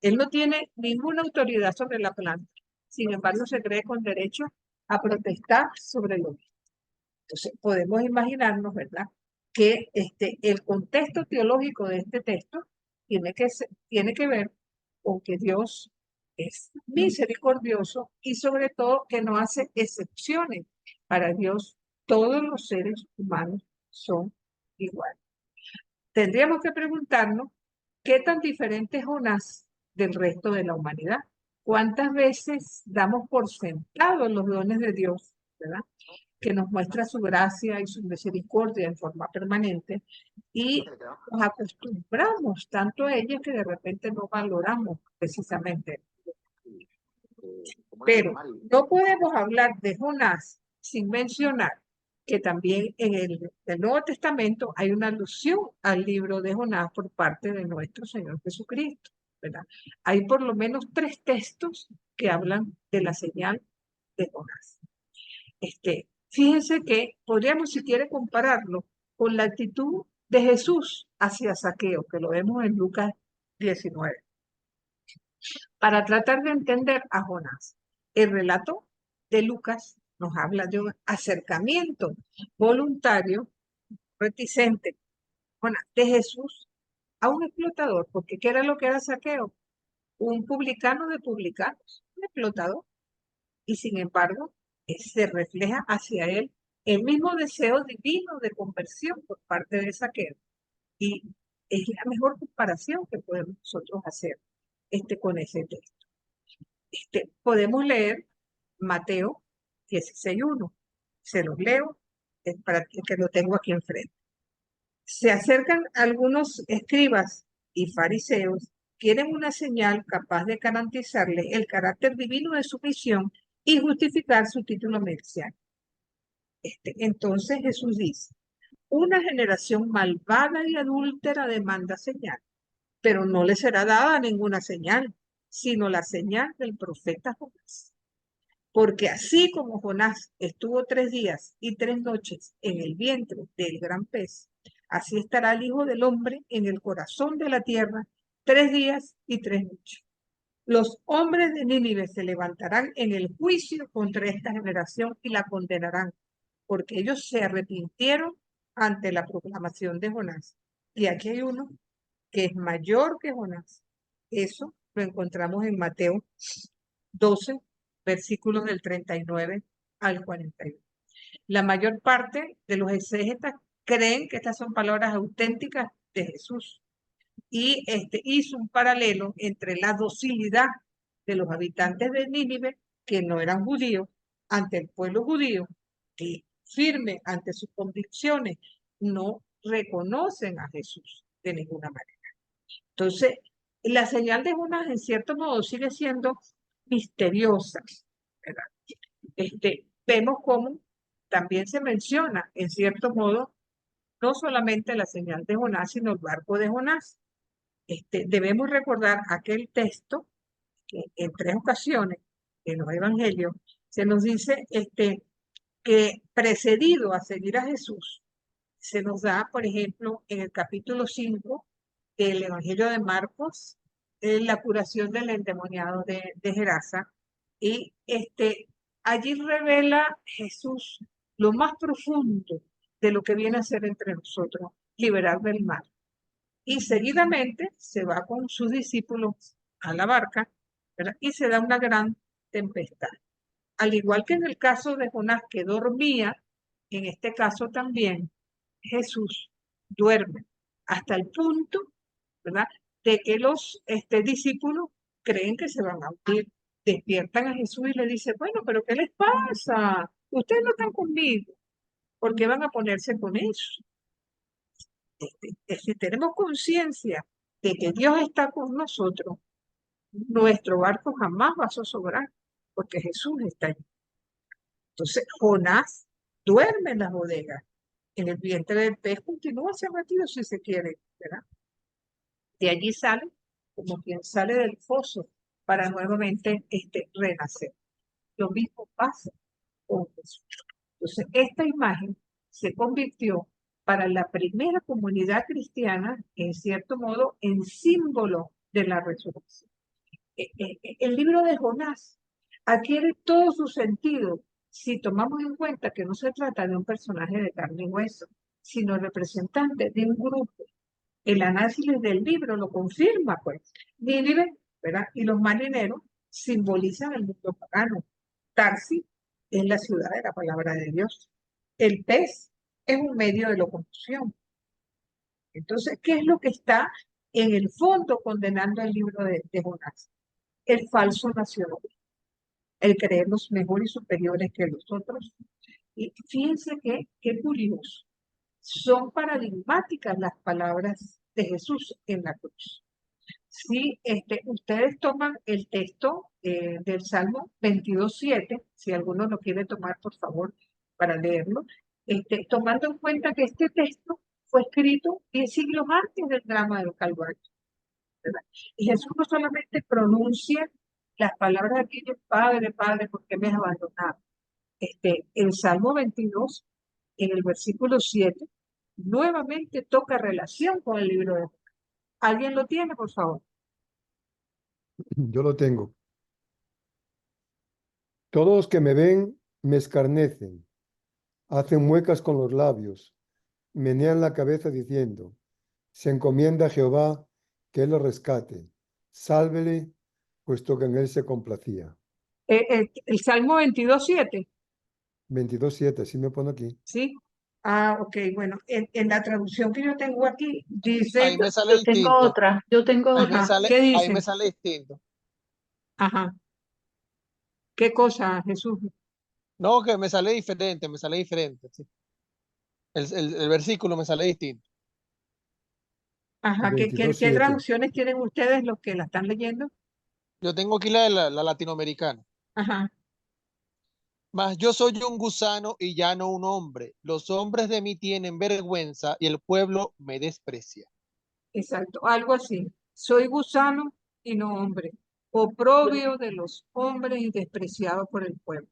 Él no tiene ninguna autoridad sobre la planta, sin embargo se cree con derecho a protestar sobre lo mismo. Entonces, podemos imaginarnos, ¿verdad?, que el contexto teológico de este texto tiene que ver con que Dios es misericordioso y sobre todo que no hace excepciones. Para Dios, todos los seres humanos son iguales. Tendríamos que preguntarnos qué tan diferente es Jonás del resto de la humanidad. ¿Cuántas veces damos por sentado los dones de Dios, ¿verdad?, que nos muestra su gracia y su misericordia en forma permanente, y nos acostumbramos tanto a ella que de repente no valoramos precisamente. Pero no podemos hablar de Jonás sin mencionar que también en el Nuevo Testamento hay una alusión al libro de Jonás por parte de nuestro Señor Jesucristo, ¿verdad? Hay por lo menos 3 textos que hablan de la señal de Jonás. Fíjense que podríamos, si quiere, compararlo con la actitud de Jesús hacia Zaqueo, que lo vemos en Lucas 19, para tratar de entender a Jonás. El relato de Lucas nos habla de un acercamiento voluntario, reticente, de Jesús a un explotador, porque ¿qué era lo que era Zaqueo? Un publicano de publicanos, un explotador. Y sin embargo, se refleja hacia él el mismo deseo divino de conversión por parte de Zaqueo. Y es la mejor comparación que podemos nosotros hacer con ese texto. Podemos leer Mateo 16:1. Se los leo para que lo tengo aquí enfrente. Se acercan algunos escribas y fariseos, quieren una señal capaz de garantizarle el carácter divino de su misión y justificar su título mesiánico. Entonces Jesús dice: una generación malvada y adúltera demanda señal, pero no le será dada ninguna señal, sino la señal del profeta Jonás. Porque así como Jonás estuvo 3 días y 3 noches en el vientre del gran pez, así estará el Hijo del Hombre en el corazón de la tierra 3 días y 3 noches. Los hombres de Nínive se levantarán en el juicio contra esta generación y la condenarán, porque ellos se arrepintieron ante la proclamación de Jonás. Y aquí hay uno que es mayor que Jonás. Eso lo encontramos en Mateo 12, versículos del 39 al 41. La mayor parte de los exégetas creen que estas son palabras auténticas de Jesús, y hizo un paralelo entre la docilidad de los habitantes de Nínive, que no eran judíos, ante el pueblo judío, que firme ante sus convicciones, no reconocen a Jesús de ninguna manera. Entonces, la señal de Jonás, en cierto modo, sigue siendo misteriosa, ¿verdad? Vemos cómo también se menciona, en cierto modo, no solamente la señal de Jonás, sino el barco de Jonás. Debemos recordar aquel texto que en 3 ocasiones en los evangelios se nos dice que precedido a seguir a Jesús, se nos da, por ejemplo, en el capítulo 5 del Evangelio de Marcos, la curación del endemoniado de Gerasa, y allí revela Jesús lo más profundo de lo que viene a ser entre nosotros, liberar del mal. Y seguidamente se va con sus discípulos a la barca, ¿verdad? Y se da una gran tempestad. Al igual que en el caso de Jonás, que dormía, en este caso también Jesús duerme hasta el punto, ¿verdad?, de que los discípulos creen que se van a hundir. Despiertan a Jesús y le dicen, bueno, pero ¿qué les pasa? Ustedes no están conmigo. ¿Por qué van a ponerse con eso? Si tenemos conciencia de que Dios está con nosotros, nuestro barco jamás va a zozobrar, porque Jesús está allí. Entonces, Jonás duerme en las bodegas. En el vientre del pez continúa ese batido si se quiere, ¿verdad? De allí sale como quien sale del foso para nuevamente renacer. Lo mismo pasa con Jesús. Entonces, esta imagen se convirtió para la primera comunidad cristiana, en cierto modo, en símbolo de la resurrección. El libro de Jonás adquiere todo su sentido si tomamos en cuenta que no se trata de un personaje de carne y hueso, sino representante de un grupo. El análisis del libro lo confirma, pues. Nínive, ¿verdad?, y los marineros simbolizan el mundo pagano. Tarsis es la ciudad de la palabra de Dios. El pez es un medio de locomoción. Entonces, ¿qué es lo que está en el fondo condenando el libro de Jonás? El falso nacionalismo, el creernos mejores y superiores que los otros. Y fíjense qué curioso. Son paradigmáticas las palabras de Jesús en la cruz. Si ustedes toman el texto del Salmo 22:7, si alguno lo quiere tomar, por favor, para leerlo, tomando en cuenta que este texto fue escrito 10 siglos antes del drama del Calvario, ¿verdad? Y Jesús no solamente pronuncia las palabras de aquellos, Padre, Padre, ¿por qué me has abandonado? El Salmo 22, en el versículo 7, nuevamente toca relación con el libro de Jonás. ¿Alguien lo tiene, por favor? Yo lo tengo. Todos los que me ven me escarnecen, hacen muecas con los labios, menean la cabeza diciendo, se encomienda a Jehová que él lo rescate, sálvele, puesto que en él se complacía. El Salmo 22:7, 22:7, así me pone aquí. ¿sí? Ah, ok, bueno, en la traducción que yo tengo aquí, dice, Ahí me sale Yo tengo distinto. otra, yo tengo Ahí me otra. ajá, sale, ¿qué ahí me dice? sale distinto. Ajá, ¿qué cosa, Jesús? No, que me sale diferente, sí. El versículo me sale distinto. Ajá, ¿qué 22:7. traducciones tienen ustedes los que la están leyendo? Yo tengo aquí la latinoamericana. Ajá, Mas yo soy un gusano y ya no un hombre. Los hombres de mí tienen vergüenza y el pueblo me desprecia. exacto, algo así. Soy gusano y no hombre, oprobio de los hombres y despreciado por el pueblo.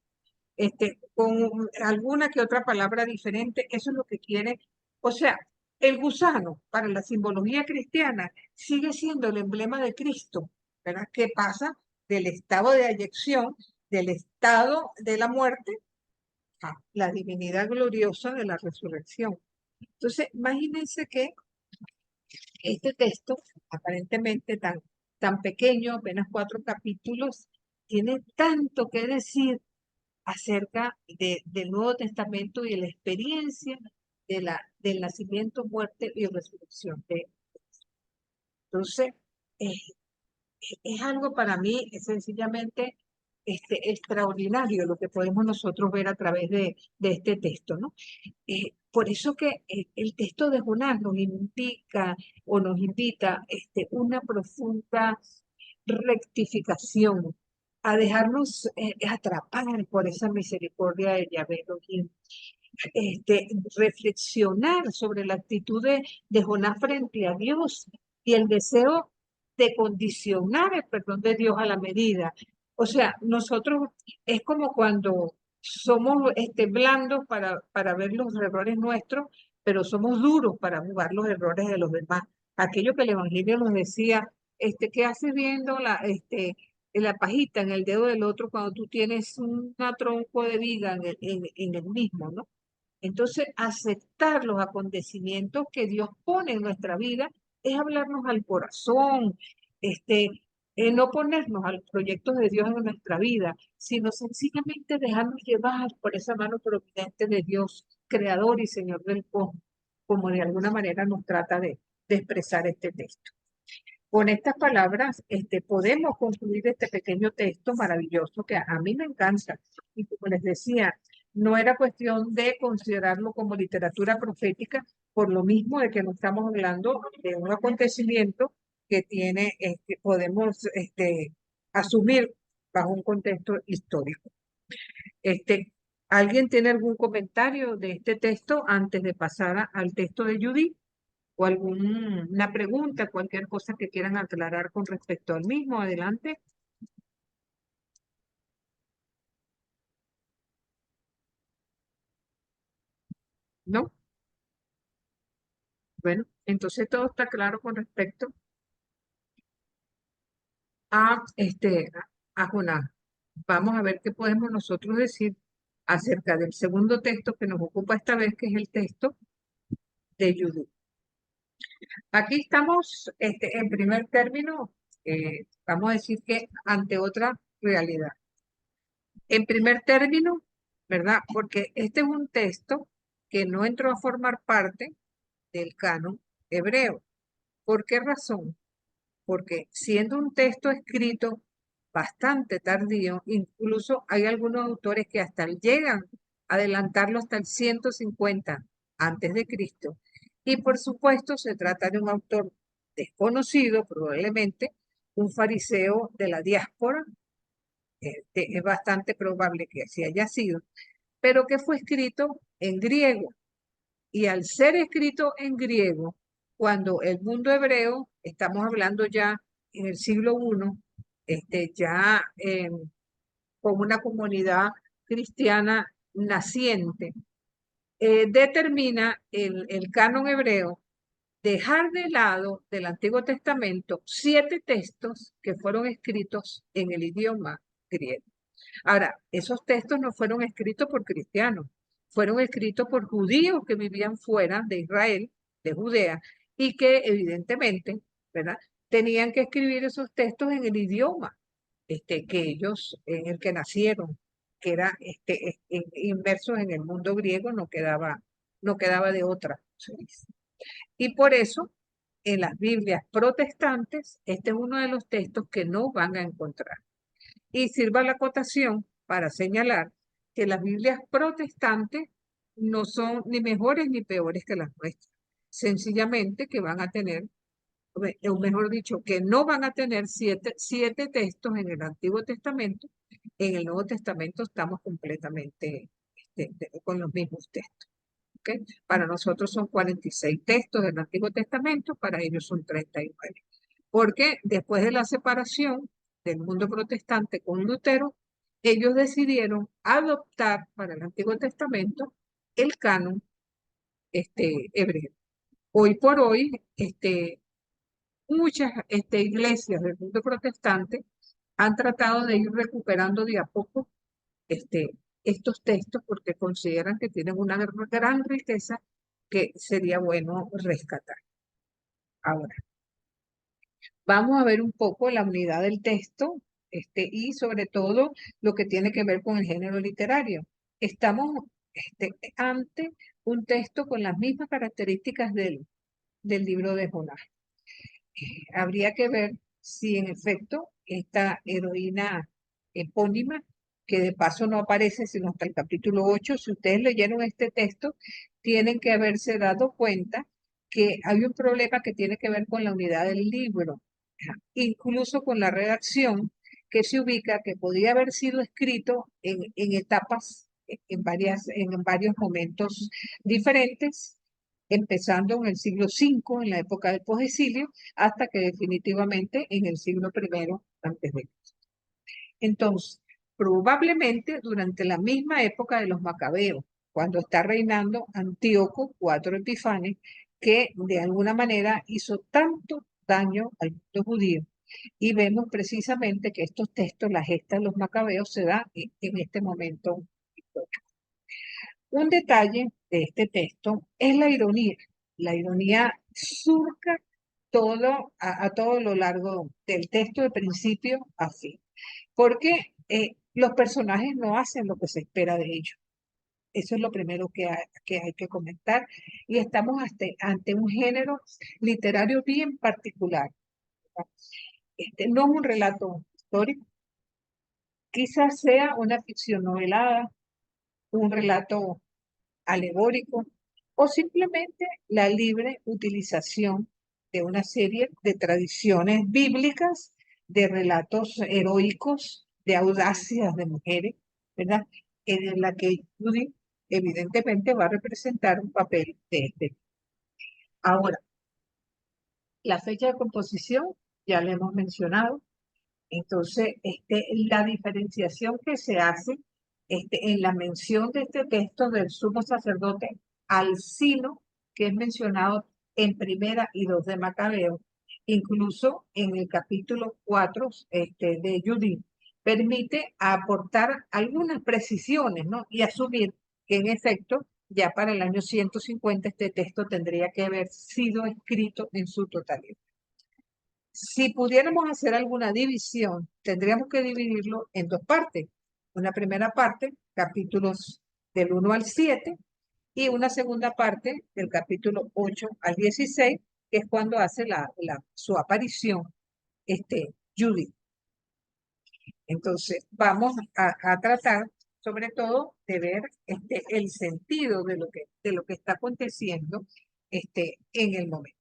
Con alguna que otra palabra diferente, eso es lo que quiere. O sea, el gusano para la simbología cristiana sigue siendo el emblema de Cristo, ¿verdad? Que pasa del estado de ayección, del estado de la muerte, a la divinidad gloriosa de la resurrección. Entonces, imagínense que este texto, aparentemente tan pequeño, apenas 4 capítulos, tiene tanto que decir acerca del Nuevo Testamento y de la experiencia del nacimiento, muerte y resurrección. Entonces, es algo para mí sencillamente extraordinario lo que podemos nosotros ver a través de este texto, ¿no? Por eso que el texto de Jonás nos indica o nos invita una profunda rectificación, a dejarnos atrapar por esa misericordia de Yahvé Elohim. Reflexionar sobre la actitud de Jonás frente a Dios y el deseo de condicionar el perdón de Dios a la medida. O sea, nosotros es como cuando somos blandos para ver los errores nuestros, pero somos duros para jugar los errores de los demás. Aquello que el Evangelio nos decía, ¿qué haces viendo la pajita en el dedo del otro cuando tú tienes un tronco de viga en el mismo, ¿no? Entonces, aceptar los acontecimientos que Dios pone en nuestra vida es hablarnos al corazón, no ponernos a los proyectos de Dios en nuestra vida, sino sencillamente dejarnos llevar por esa mano providente de Dios, creador y Señor del cosmos, como de alguna manera nos trata de expresar este texto. Con estas palabras, podemos concluir este pequeño texto maravilloso que a mí me encanta. Y como les decía, no era cuestión de considerarlo como literatura profética, por lo mismo de que no estamos hablando de un acontecimiento que tiene, podemos asumir bajo un contexto histórico. ¿Alguien tiene algún comentario de este texto antes de pasar al texto de Judith? ¿O alguna pregunta, cualquier cosa que quieran aclarar con respecto al mismo? Adelante. ¿No? Bueno, entonces todo está claro con respecto a, a Jonás. Vamos a ver qué podemos nosotros decir acerca del segundo texto que nos ocupa esta vez, que es el texto de Judith. Aquí estamos, en primer término, vamos a decir que ante otra realidad. En primer término, ¿verdad? Porque este es un texto que no entró a formar parte del canon hebreo. ¿Por qué razón? Porque siendo un texto escrito bastante tardío, incluso hay algunos autores que hasta llegan a adelantarlo hasta el 150 antes de Cristo. Y por supuesto se trata de un autor desconocido, probablemente un fariseo de la diáspora, es bastante probable que así haya sido, pero que fue escrito en griego. Y al ser escrito en griego, cuando el mundo hebreo, estamos hablando ya en el siglo I, ya con una comunidad cristiana naciente, determina el canon hebreo dejar de lado del Antiguo Testamento 7 textos que fueron escritos en el idioma griego. Ahora, esos textos no fueron escritos por cristianos, fueron escritos por judíos que vivían fuera de Israel, de Judea, y que evidentemente, ¿verdad?, tenían que escribir esos textos en el idioma que ellos, en el que nacieron, que era inmersos en el mundo griego, no quedaba de otra. Y por eso, en las Biblias protestantes, este es uno de los textos que no van a encontrar. Y sirva la acotación para señalar que las Biblias protestantes no son ni mejores ni peores que las nuestras. Sencillamente que van a tener, o mejor dicho, que no van a tener siete textos en el Antiguo Testamento. En el Nuevo Testamento estamos completamente con los mismos textos. ¿Okay? Para nosotros son 46 textos del Antiguo Testamento, para ellos son 39. Porque después de la separación del mundo protestante con Lutero, ellos decidieron adoptar para el Antiguo Testamento el canon hebreo. Hoy por hoy, muchas iglesias del mundo protestante han tratado de ir recuperando de a poco estos textos porque consideran que tienen una gran riqueza que sería bueno rescatar. Ahora, vamos a ver un poco la unidad del texto y sobre todo lo que tiene que ver con el género literario. Estamos ante un texto con las mismas características del libro de Jonás. Habría que ver si en efecto esta heroína epónima, que de paso no aparece sino hasta el capítulo 8, si ustedes leyeron este texto, tienen que haberse dado cuenta que hay un problema que tiene que ver con la unidad del libro, incluso con la redacción, que se ubica, que podía haber sido escrito en etapas, en varios momentos diferentes, empezando en el siglo V, en la época del posexilio, hasta que definitivamente en el siglo I antes de Cristo. Entonces, probablemente durante la misma época de los macabeos, cuando está reinando Antíoco IV Epifanes, que de alguna manera hizo tanto daño al mundo judío. Y vemos precisamente que estos textos, la gesta de los macabeos, se da en este momento histórico. Un detalle de este texto es la ironía. La ironía surca a todo lo largo del texto, de principio a fin, porque los personajes no hacen lo que se espera de ellos. Eso es lo primero que hay que comentar. Y estamos ante un género literario bien particular. No es un relato histórico, quizás sea una ficción novelada, un relato alegórico o simplemente la libre utilización de una serie de tradiciones bíblicas, de relatos heroicos, de audacias de mujeres, ¿verdad? En la que Judy evidentemente va a representar un papel de este. Ahora, la fecha de composición ya la hemos mencionado. Entonces, la diferenciación que se hace en la mención de este texto del sumo sacerdote Alcino, que es mencionado en Primera y 2 de Macabeo, incluso en el capítulo 4 de Judith, permite aportar algunas precisiones, ¿no? Y asumir que en efecto, ya para el año 150 este texto tendría que haber sido escrito en su totalidad. Si pudiéramos hacer alguna división, tendríamos que dividirlo en dos partes. Una primera parte, capítulos del 1 al 7, y una segunda parte del capítulo 8 al 16, que es cuando hace su aparición Judith. Entonces, vamos a tratar sobre todo de ver el sentido de lo que está aconteciendo en el momento.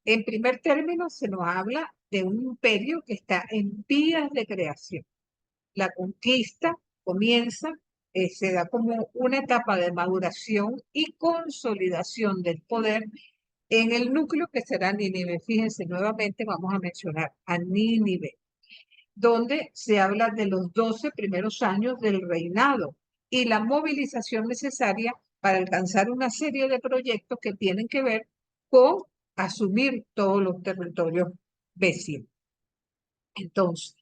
En primer término, se nos habla de un imperio que está en vías de creación. La conquista comienza, se da como una etapa de maduración y consolidación del poder en el núcleo que será Nínive. Fíjense, nuevamente vamos a mencionar a Nínive, donde se habla de los 12 primeros años del reinado y la movilización necesaria para alcanzar una serie de proyectos que tienen que ver con asumir todos los territorios vecinos. Entonces,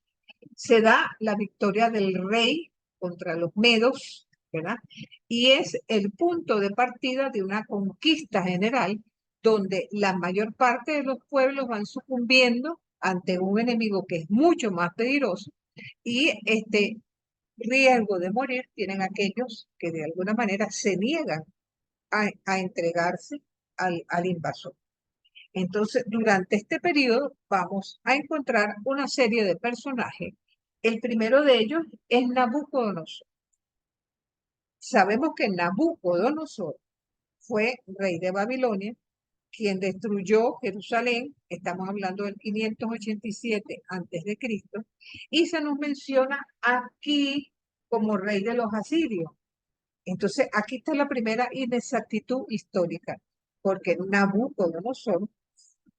se da la victoria del rey contra los medos, ¿verdad? Y es el punto de partida de una conquista general donde la mayor parte de los pueblos van sucumbiendo ante un enemigo que es mucho más peligroso y riesgo de morir tienen aquellos que de alguna manera se niegan a entregarse al invasor. Entonces, durante este periodo vamos a encontrar una serie de personajes. El primero de ellos es Nabucodonosor. Sabemos que Nabucodonosor fue rey de Babilonia, quien destruyó Jerusalén, estamos hablando del 587 a.C., y se nos menciona aquí como rey de los asirios. Entonces, aquí está la primera inexactitud histórica, porque Nabucodonosor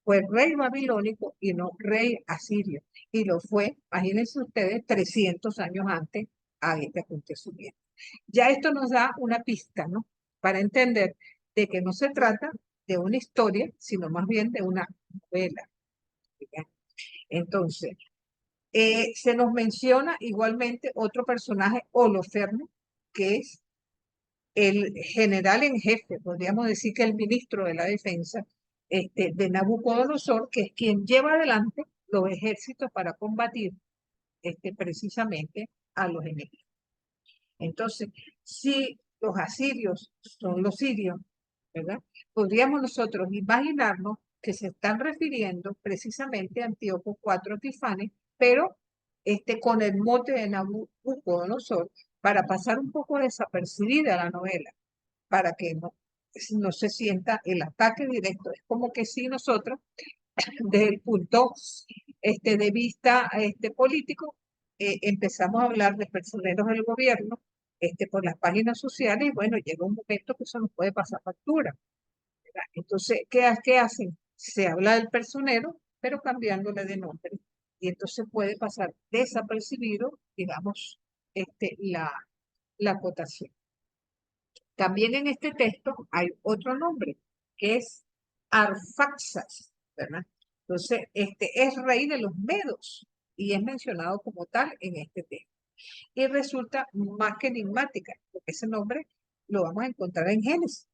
fue rey babilónico y no rey asirio. Y lo fue, imagínense ustedes, 300 años antes a este acontecimiento. Ya esto nos da una pista, ¿no? Para entender de que no se trata de una historia, sino más bien de una novela. ¿Ya? Entonces, se nos menciona igualmente otro personaje, Holofernes, que es el general en jefe, podríamos decir que el ministro de la defensa de Nabucodonosor, que es quien lleva adelante los ejércitos para combatir precisamente a los enemigos. Entonces, si los asirios son los sirios, ¿verdad? Podríamos nosotros imaginarnos que se están refiriendo precisamente a Antíoco IV Epifanes, pero con el mote de Nabucodonosor, para pasar un poco desapercibida la novela, para que no se sienta el ataque directo. Es como que si nosotros, desde el punto de vista político, empezamos a hablar de personeros del gobierno por las páginas sociales y bueno, llega un momento que eso nos puede pasar factura. Entonces, ¿qué hacen? Se habla del personero, pero cambiándole de nombre. Y entonces puede pasar desapercibido, digamos, la acotación. También en este texto hay otro nombre, que es Arfaxas, ¿verdad? Entonces, es rey de los medos y es mencionado como tal en este texto. Y resulta más que enigmática, porque ese nombre lo vamos a encontrar en Génesis.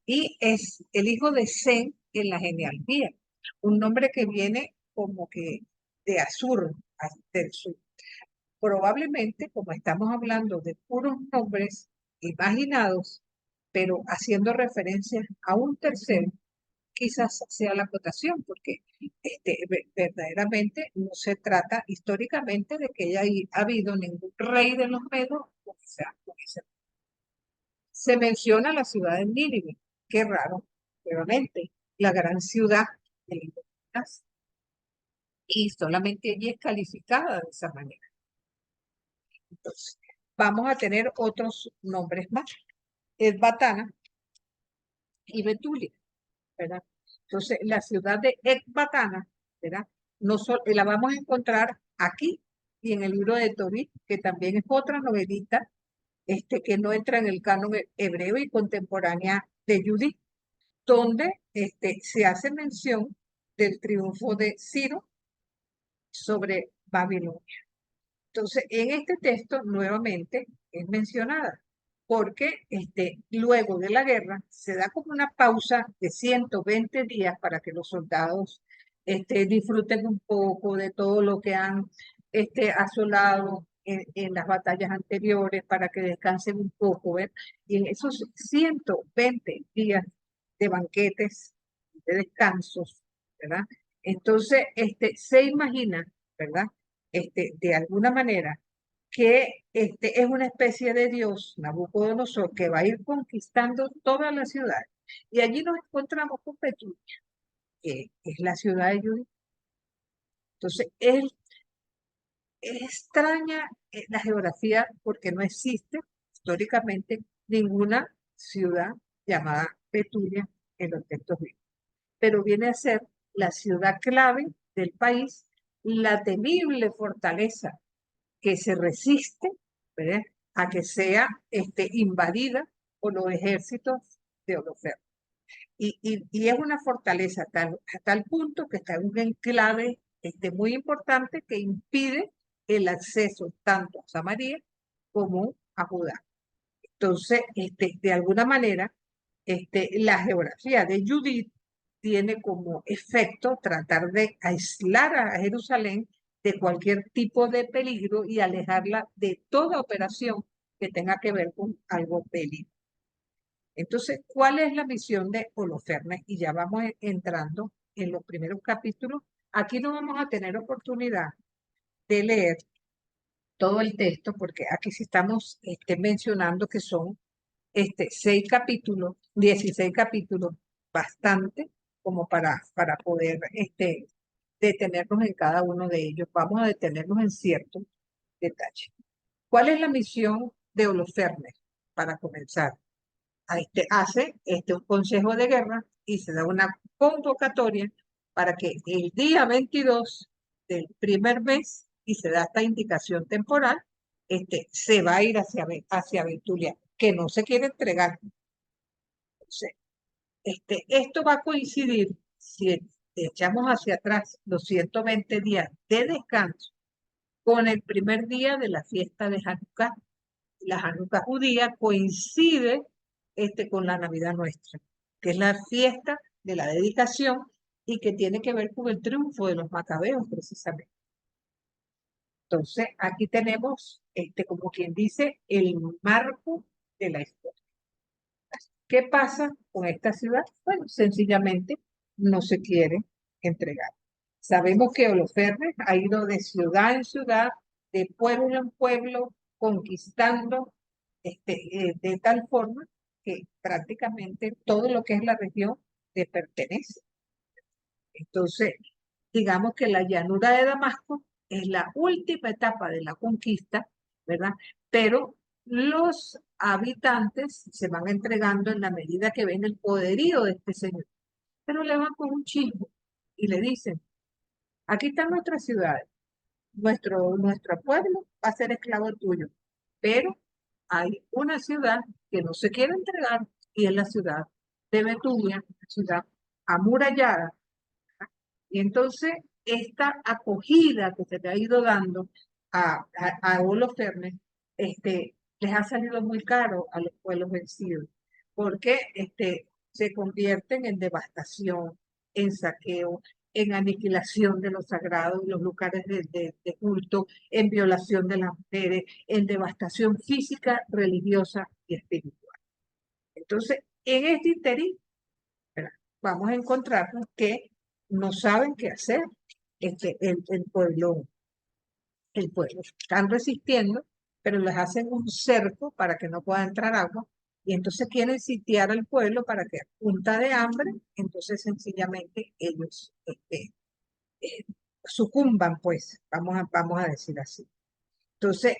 Y es el hijo de Sem en la genealogía, un nombre que viene como que de Asur, del sur. Probablemente, como estamos hablando de puros nombres imaginados, pero haciendo referencia a un tercero, quizás sea la acotación, porque verdaderamente no se trata históricamente de que haya habido ningún rey de los medos, se menciona la ciudad de Nínive, qué raro, nuevamente, la gran ciudad de las y solamente allí es calificada de esa manera. Entonces, vamos a tener otros nombres más. Ecbatana y Betulia, ¿verdad? Entonces, la ciudad de Ecbatana, ¿verdad? No la vamos a encontrar aquí y en el libro de Tobit, que también es otra novelita que no entra en el canon hebreo y contemporánea de Judith, donde se hace mención del triunfo de Ciro sobre Babilonia. Entonces, en este texto nuevamente es mencionada, porque luego de la guerra se da como una pausa de 120 días para que los soldados disfruten un poco de todo lo que han asolado en las batallas anteriores, para que descansen un poco, ¿ver? Y en esos 120 días de banquetes, de descansos, ¿verdad? Entonces, se imagina, ¿verdad? De alguna manera, que es una especie de Dios, Nabucodonosor, que va a ir conquistando toda la ciudad. Y allí nos encontramos con Petunia, que es la ciudad de Judá. Entonces, es extraña la geografía porque no existe históricamente ninguna ciudad llamada Petunia en los textos bíblicos, pero viene a ser la ciudad clave del país, la temible fortaleza que se resiste, ¿verdad?, a que sea invadida por los ejércitos de Holofernes. Y es una fortaleza a tal punto que está en un enclave muy importante que impide el acceso tanto a Samaria como a Judá. Entonces, de alguna manera, la geografía de Judith tiene como efecto tratar de aislar a Jerusalén de cualquier tipo de peligro y alejarla de toda operación que tenga que ver con algo bélico. Entonces, ¿cuál es la misión de Holofernes? Y ya vamos entrando en los primeros capítulos. Aquí no vamos a tener oportunidad de leer todo el texto, porque aquí sí estamos mencionando que son 6 capítulos, 16 capítulos, bastante como para poder detenernos en cada uno de ellos. Vamos a detenernos en ciertos detalles. ¿Cuál es la misión de Holofernes? Para comenzar, hace un consejo de guerra y se da una convocatoria para que el día 22 del primer mes, y se da esta indicación temporal, se va a ir hacia Betulia, que no se quiere entregar. Entonces, esto va a coincidir, si echamos hacia atrás los 120 días de descanso, con el primer día de la fiesta de Hanukkah. La Hanukkah judía coincide con la Navidad nuestra, que es la fiesta de la dedicación y que tiene que ver con el triunfo de los macabeos, precisamente. Entonces, aquí tenemos, como quien dice, el marco de la historia. ¿Qué pasa con esta ciudad? Bueno, sencillamente no se quiere entregar. Sabemos que Holofernes ha ido de ciudad en ciudad, de pueblo en pueblo, conquistando de tal forma que prácticamente todo lo que es la región le pertenece. Entonces, digamos que la llanura de Damasco es la última etapa de la conquista, ¿verdad? Pero los habitantes se van entregando en la medida que ven el poderío de este señor. Pero le van con un chismo y le dicen, aquí están nuestras ciudades, nuestro pueblo va a ser esclavo tuyo, pero hay una ciudad que no se quiere entregar y es la ciudad de Betulia, una ciudad amurallada. Y entonces esta acogida que se le ha ido dando a Holofernes, les ha salido muy caro a los pueblos vencidos, porque se convierten en devastación, en saqueo, en aniquilación de los sagrados, los lugares de culto, en violación de las mujeres, en devastación física, religiosa y espiritual. Entonces, en este interín, ¿verdad? Vamos a encontrarnos que no saben qué hacer el pueblo. Están resistiendo, pero les hacen un cerco para que no pueda entrar agua y entonces quieren sitiar al pueblo para que a punta de hambre, entonces sencillamente ellos eh, sucumban, pues, vamos a decir así. Entonces,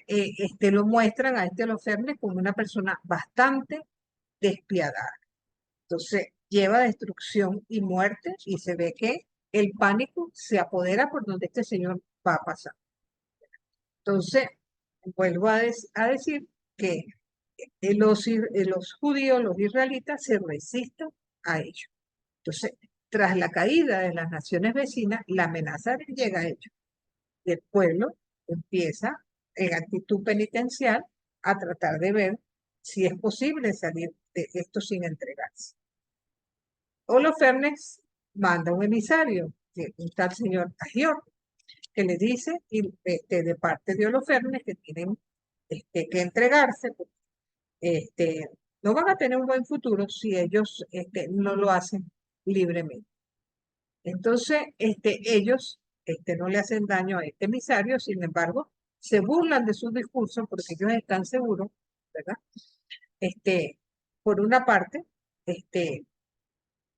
lo muestran a Holofernes como una persona bastante despiadada. Entonces, lleva destrucción y muerte y se ve que el pánico se apodera por donde este señor va a pasar. Entonces, vuelvo a decir que los judíos, los israelitas, se resisten a ello. Entonces, tras la caída de las naciones vecinas, la amenaza llega a ellos. Y el pueblo empieza, en actitud penitencial, a tratar de ver si es posible salir de esto sin entregarse. Holofernes manda un emisario, un tal señor Agior, que le dice de parte de Holofernes que tienen que entregarse, porque no van a tener un buen futuro si ellos no lo hacen libremente. Entonces, ellos no le hacen daño a este emisario, sin embargo, se burlan de sus discursos porque ellos están seguros, ¿verdad? Por una parte,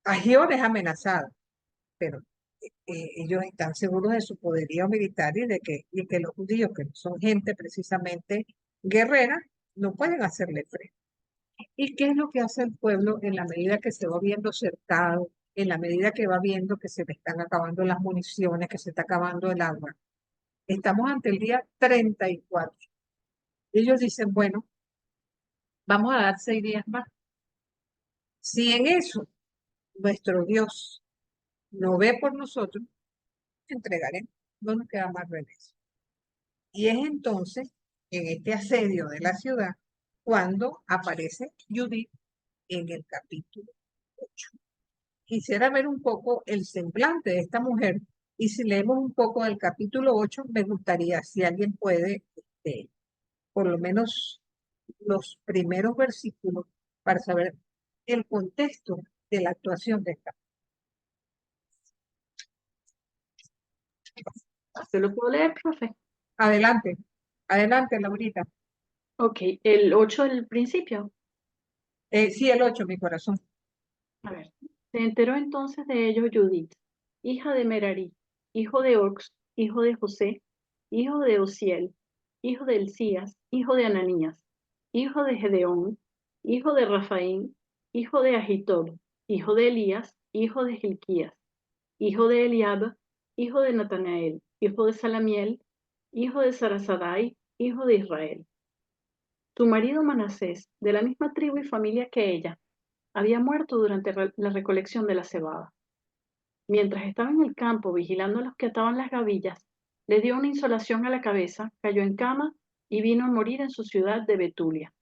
Agior es amenazado, pero ellos están seguros de su poderío militar y que los judíos, que no son gente precisamente guerrera, no pueden hacerle frente. ¿Y qué es lo que hace el pueblo en la medida que se va viendo cercado, en la medida que va viendo que se le están acabando las municiones, que se está acabando el agua? Estamos ante el día 34. Ellos dicen, bueno, vamos a dar 6 días más. Si en eso nuestro Dios no ve por nosotros, entregaremos, no nos queda más remedio. Y es entonces, en este asedio de la ciudad, cuando aparece Judith en el capítulo 8. Quisiera ver un poco el semblante de esta mujer, y si leemos un poco del capítulo 8, me gustaría, si alguien puede, por lo menos los primeros versículos, para saber el contexto de la actuación de esta. ¿Se lo puedo leer, profe? Adelante, adelante, Laurita. Ok, el 8 del principio. Sí, el 8, mi corazón. A ver. Se enteró entonces de ellos Judith, hija de Merari, hijo de Ox, hijo de José, hijo de Osiel, hijo de Elías, hijo de Ananías, hijo de Gedeón, hijo de Rafaín, hijo de Ahitob, hijo de Elías, hijo de Hilquías, hijo de Eliab, hijo de Natanael, hijo de Salamiel, hijo de Sarasadai, hijo de Israel. Su marido Manasés, de la misma tribu y familia que ella, había muerto durante la recolección de la cebada. Mientras estaba en el campo vigilando a los que ataban las gavillas, le dio una insolación a la cabeza, cayó en cama y vino a morir en su ciudad de Betulia.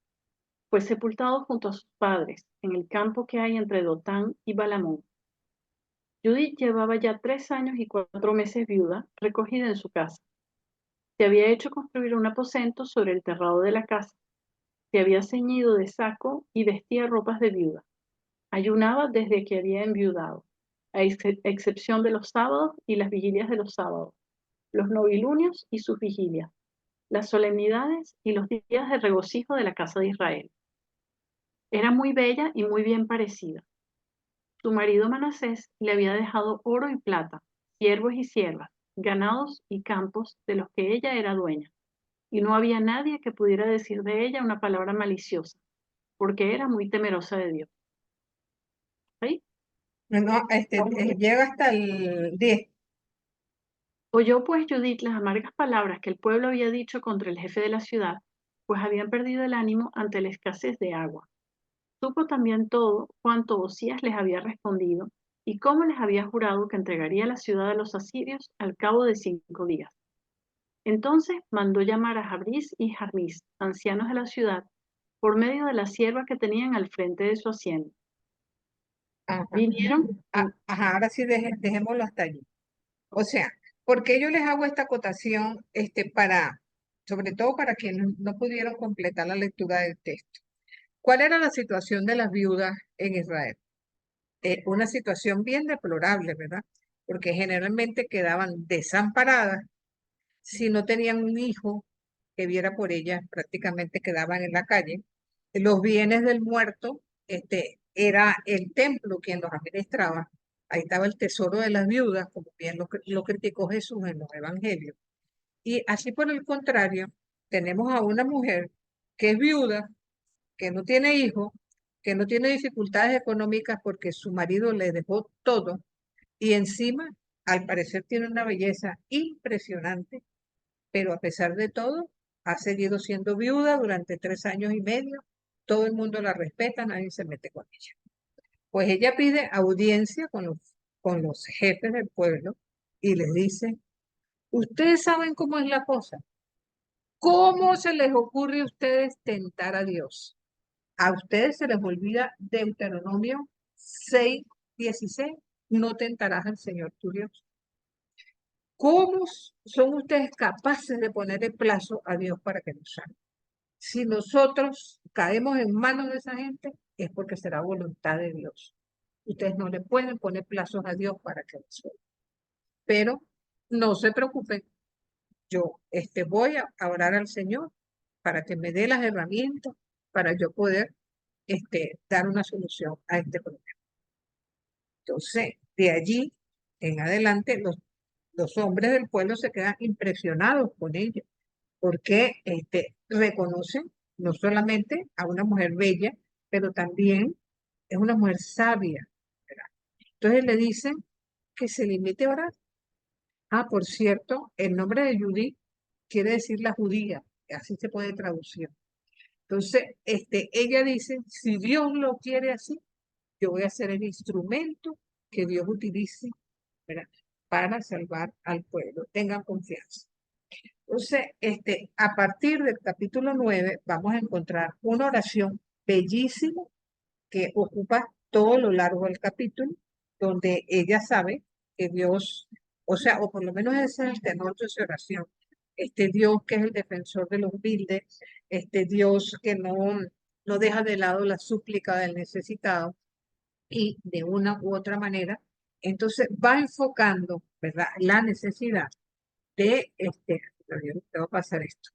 Fue sepultado junto a sus padres, en el campo que hay entre Dotán y Balamón. Judith llevaba ya 3 años y 4 meses viuda, recogida en su casa. Se había hecho construir un aposento sobre el terrado de la casa. Se había ceñido de saco y vestía ropas de viuda. Ayunaba desde que había enviudado, a excepción de los sábados y las vigilias de los sábados, los novilunios y sus vigilias, las solemnidades y los días de regocijo de la casa de Israel. Era muy bella y muy bien parecida. Su marido Manasés le había dejado oro y plata, siervos y siervas, ganados y campos de los que ella era dueña, y no había nadie que pudiera decir de ella una palabra maliciosa, porque era muy temerosa de Dios. ¿Sí? No, llega hasta el 10. Oyó pues Judith las amargas palabras que el pueblo había dicho contra el jefe de la ciudad, pues habían perdido el ánimo ante la escasez de agua. Supo también todo cuanto Osías les había respondido y cómo les había jurado que entregaría la ciudad a los asirios al cabo de 5 días. Entonces mandó llamar a Jabris y Jarmis, ancianos de la ciudad, por medio de la sierva que tenían al frente de su hacienda. Ajá. Vinieron, Ajá, ahora sí dejémoslo hasta allí. O sea, porque yo les hago esta acotación, sobre todo para quienes no pudieron completar la lectura del texto. ¿Cuál era la situación de las viudas en Israel? Una situación bien deplorable, ¿verdad? Porque generalmente quedaban desamparadas si no tenían un hijo que viera por ellas, prácticamente quedaban en la calle. Los bienes del muerto, era el templo quien los administraba. Ahí estaba el tesoro de las viudas, como bien lo criticó Jesús en los evangelios. Y así por el contrario, tenemos a una mujer que es viuda, que no tiene hijos, que no tiene dificultades económicas porque su marido le dejó todo y encima, al parecer, tiene una belleza impresionante, pero a pesar de todo, ha seguido siendo viuda durante 3 años y medio. Todo el mundo la respeta, nadie se mete con ella. Pues ella pide audiencia con los jefes del pueblo y les dice, ustedes saben cómo es la cosa. ¿Cómo se les ocurre a ustedes tentar a Dios? A ustedes se les olvida Deuteronomio 6:16, no tentarás al Señor tu Dios. ¿Cómo son ustedes capaces de poner el plazo a Dios para que nos salve? Si nosotros caemos en manos de esa gente, es porque será voluntad de Dios. Ustedes no le pueden poner plazos a Dios para que resuelva. Pero no se preocupen, yo voy a orar al Señor para que me dé las herramientas para yo poder dar una solución a este problema. Entonces, de allí en adelante, los hombres del pueblo se quedan impresionados con ella, porque reconocen no solamente a una mujer bella, pero también es una mujer sabia, ¿verdad? Entonces le dicen que se limite a orar. Ah, por cierto, el nombre de Judith quiere decir la judía, así se puede traducir. Entonces, ella dice, si Dios lo quiere así, yo voy a ser el instrumento que Dios utilice, ¿verdad?, para salvar al pueblo. Tengan confianza. Entonces, a partir del capítulo 9 vamos a encontrar una oración bellísima que ocupa todo lo largo del capítulo, donde ella sabe que Dios, o sea, o por lo menos ese es el tenor de su oración, Dios que es el defensor de los humildes, Dios que no deja de lado la súplica del necesitado, y de una u otra manera, entonces va enfocando, ¿verdad?, la necesidad de, te va a pasar esto,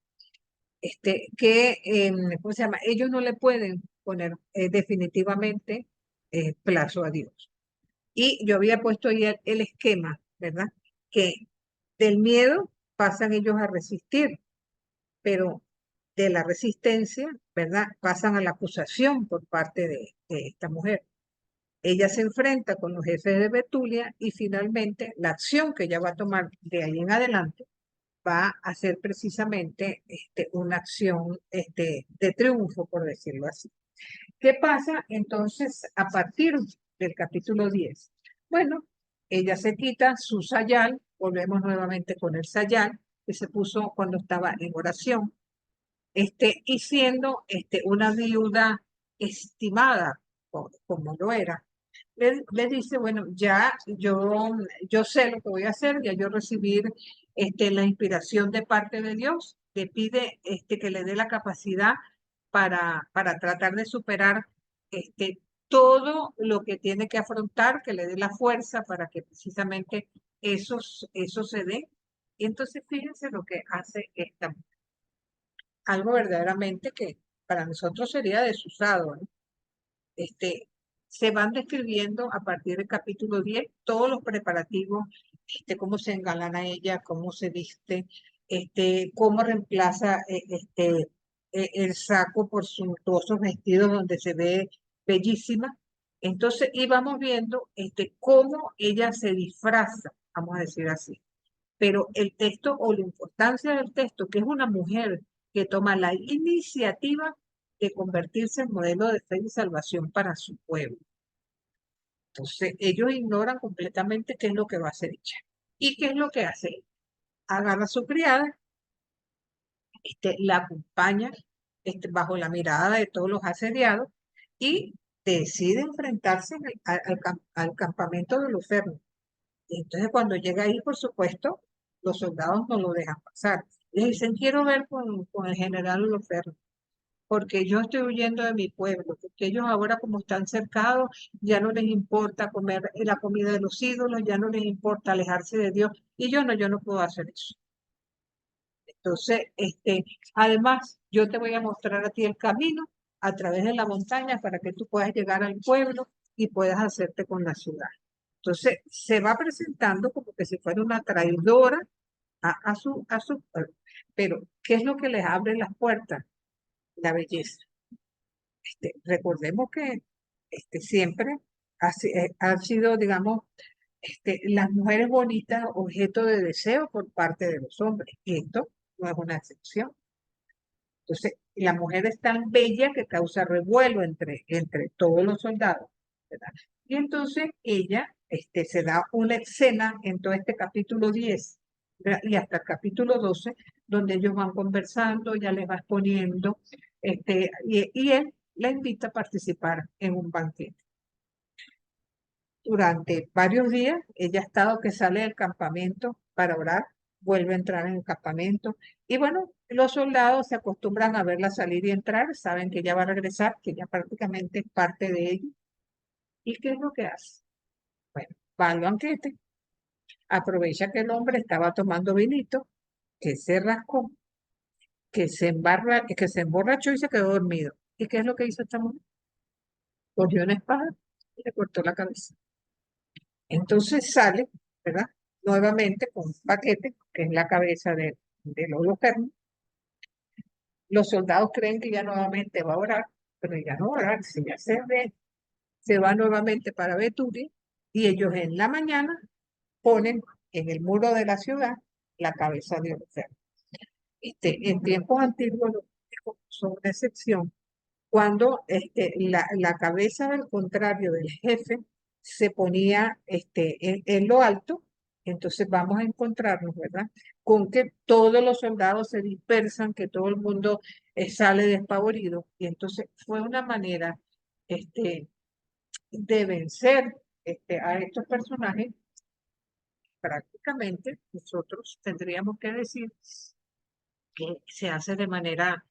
¿cómo se llama? Ellos no le pueden poner definitivamente plazo a Dios. Y yo había puesto ahí el esquema, ¿verdad? Que del miedo pasan ellos a resistir, pero de la resistencia, ¿verdad?, pasan a la acusación por parte de esta mujer. Ella se enfrenta con los jefes de Betulia y finalmente la acción que ella va a tomar de ahí en adelante va a ser precisamente una acción de triunfo, por decirlo así. ¿Qué pasa entonces a partir del capítulo 10? Bueno, ella se quita su sayal, volvemos nuevamente con el sayal que se puso cuando estaba en oración, y siendo una viuda estimada, como lo era, le dice, bueno, ya yo sé lo que voy a hacer, ya yo recibí la inspiración de parte de Dios, le pide que le dé la capacidad para tratar de superar todo lo que tiene que afrontar, que le dé la fuerza para que precisamente eso se dé. Y entonces fíjense lo que hace esta mujer. Algo verdaderamente que para nosotros sería desusado, ¿no? Se van describiendo a partir del capítulo 10 todos los preparativos, cómo se engalana ella, cómo se viste, cómo reemplaza el saco por suntuosos vestidos donde se ve bellísima. Entonces íbamos viendo cómo ella se disfraza, vamos a decir así. Pero el texto o la importancia del texto, que es una mujer que toma la iniciativa de convertirse en modelo de fe y salvación para su pueblo. Entonces, ellos ignoran completamente qué es lo que va a hacer ella. ¿Y qué es lo que hace? Agarra a su criada, la acompaña bajo la mirada de todos los asediados y decide enfrentarse al campamento de los fernos. Entonces, cuando llega ahí, por supuesto, los soldados no lo dejan pasar. Les dicen, quiero ver con el general Holofernes, porque yo estoy huyendo de mi pueblo, porque ellos ahora como están cercados, ya no les importa comer la comida de los ídolos, ya no les importa alejarse de Dios, y yo no puedo hacer eso. Entonces, además, yo te voy a mostrar a ti el camino a través de la montaña para que tú puedas llegar al pueblo y puedas hacerte con la ciudad. Entonces, se va presentando como que si fuera una traidora a su pueblo. Pero, ¿qué es lo que les abre las puertas? La belleza. Recordemos que siempre han sido, digamos, las mujeres bonitas objeto de deseo por parte de los hombres. Y esto no es una excepción. Entonces, la mujer es tan bella que causa revuelo entre todos los soldados, ¿verdad? Y entonces ella se da una escena en todo este capítulo 10, ¿verdad? Y hasta el capítulo 12, donde ellos van conversando, ella les va exponiendo, y él la invita a participar en un banquete. Durante varios días, ella ha estado que sale del campamento para orar, vuelve a entrar en el campamento. Y bueno, los soldados se acostumbran a verla salir y entrar, saben que ella va a regresar, que ya prácticamente es parte de ellos. ¿Y qué es lo que hace? Bueno, va al banquete, aprovecha que el hombre estaba tomando vinito, que se rascó, que se emborrachó y se quedó dormido. ¿Y qué es lo que hizo esta mujer? Cogió una espada y le cortó la cabeza. Entonces sale, ¿verdad? Nuevamente con un paquete, que es la cabeza del Holofernes. Los soldados creen que ya nuevamente va a orar, pero ya no va a orar, si ya se va nuevamente para Betulia, y ellos en la mañana ponen en el muro de la ciudad la cabeza de Holofernes. En tiempos antiguos los místicos son una excepción, cuando la cabeza del contrario del jefe se ponía en lo alto. Entonces vamos a encontrarnos, ¿verdad? Con que todos los soldados se dispersan, que todo el mundo sale despavorido. Y entonces fue una manera de vencer a estos personajes. Prácticamente nosotros tendríamos que decir que se hace de manera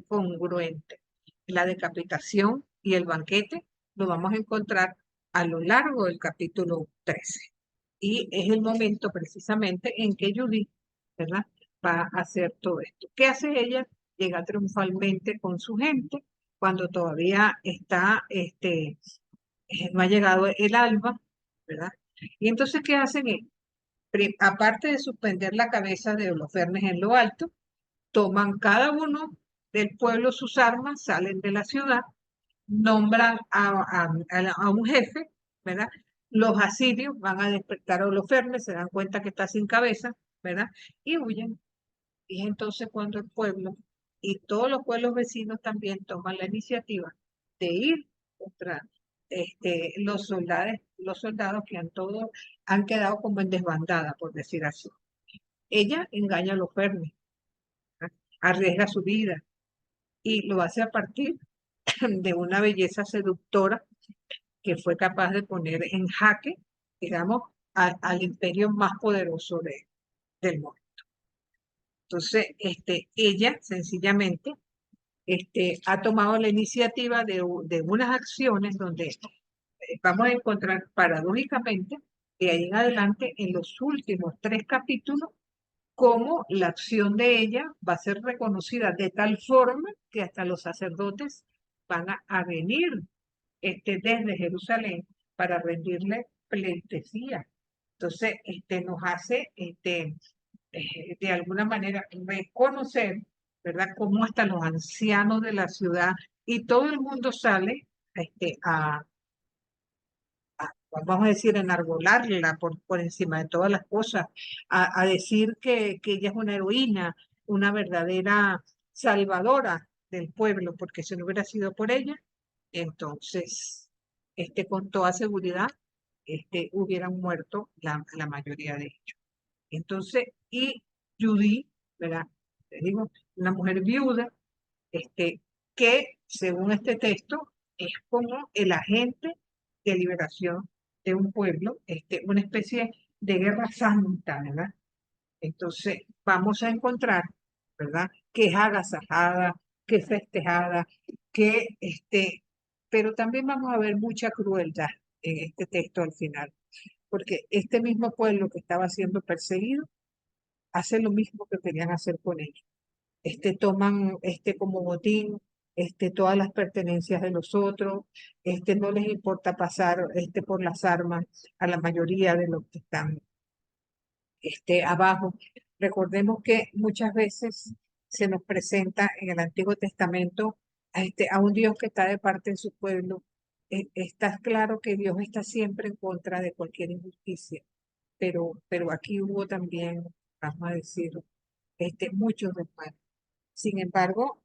congruente. La decapitación y el banquete lo vamos a encontrar a lo largo del capítulo 13. Y es el momento precisamente en que Judith, ¿verdad?, va a hacer todo esto. ¿Qué hace ella? Llega triunfalmente con su gente cuando todavía no ha llegado el alba, ¿verdad? Y entonces, ¿qué hacen? Aparte de suspender la cabeza de Holofernes en lo alto, toman cada uno del pueblo sus armas, salen de la ciudad, nombran a un jefe, ¿verdad? Los asirios van a despertar a Holofernes, se dan cuenta que está sin cabeza, ¿verdad? Y huyen. Y es entonces cuando el pueblo y todos los pueblos vecinos también toman la iniciativa de ir contra los soldados que han quedado como en desbandada, por decir así. Ella engaña a Holofernes, arriesga su vida y lo hace a partir de una belleza seductora que fue capaz de poner en jaque, digamos, al imperio más poderoso del mundo. Entonces, ella sencillamente ha tomado la iniciativa de unas acciones donde vamos a encontrar paradójicamente de ahí en adelante en los últimos 3 capítulos cómo la acción de ella va a ser reconocida de tal forma que hasta los sacerdotes van a venir desde Jerusalén para rendirle pleitesía. Entonces, nos hace de alguna manera reconocer, ¿verdad?, cómo hasta los ancianos de la ciudad y todo el mundo sale vamos a decir, enarbolarla por encima de todas las cosas, a decir que ella es una heroína, una verdadera salvadora del pueblo, porque si no hubiera sido por ella, entonces, con toda seguridad, hubieran muerto la mayoría de ellos. Entonces, y Judy, ¿verdad? Te digo, una mujer viuda, que según este texto es como el agente de liberación de un pueblo, una especie de guerra santa, ¿verdad? Entonces vamos a encontrar, ¿verdad?, que es agasajada, que es festejada, que pero también vamos a ver mucha crueldad en este texto al final, porque este mismo pueblo que estaba siendo perseguido hace lo mismo que querían hacer con ellos. Toman como botín todas las pertenencias de los otros, no les importa pasar por las armas a la mayoría de los que están abajo. Recordemos que muchas veces se nos presenta en el Antiguo Testamento a un Dios que está de parte de su pueblo. Está claro que Dios está siempre en contra de cualquier injusticia, pero aquí hubo también, vamos a decir, muchos desmanes. Sin embargo,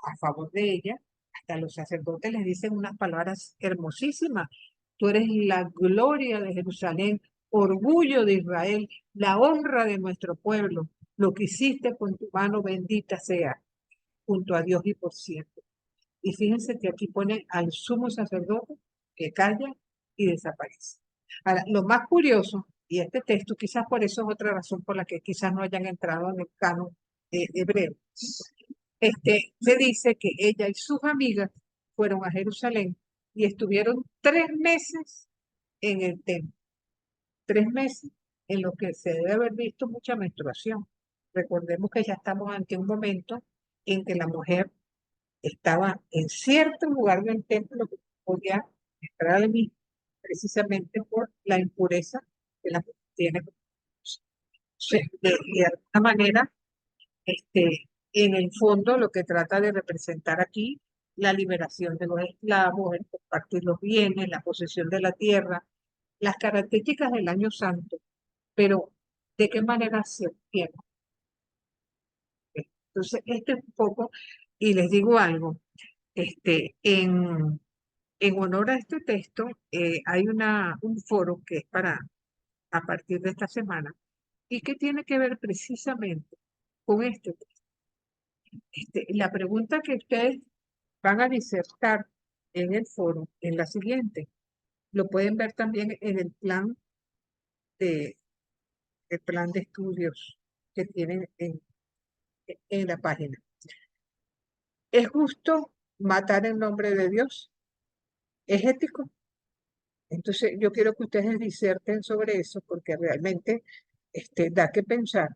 a favor de ella, hasta los sacerdotes les dicen unas palabras hermosísimas. Tú eres la gloria de Jerusalén, orgullo de Israel, la honra de nuestro pueblo. Lo que hiciste con tu mano bendita sea, junto a Dios y por siempre. Y fíjense que aquí pone al sumo sacerdote que calla y desaparece. Ahora, lo más curioso, y este texto, quizás por eso es otra razón por la que quizás no hayan entrado en el canon hebreo, se dice que ella y sus amigas fueron a Jerusalén y estuvieron 3 meses en el templo. 3 meses en los que se debe haber visto mucha menstruación. Recordemos que ya estamos ante un momento en que la mujer estaba en cierto lugar del templo que podía entrar al mismo, precisamente por la impureza que la mujer tiene. De alguna manera, en el fondo, lo que trata de representar aquí, la liberación de los esclavos, el compartir los bienes, la posesión de la tierra, las características del año santo, pero ¿de qué manera se obtiene? Entonces, es un poco, y les digo algo, en honor a este texto, hay un foro que es para a partir de esta semana y que tiene que ver precisamente con este texto. La pregunta que ustedes van a disertar en el foro es la siguiente. Lo pueden ver también en el plan de estudios que tienen en la página. ¿Es justo matar en nombre de Dios? ¿Es ético? Entonces, yo quiero que ustedes diserten sobre eso porque realmente da que pensar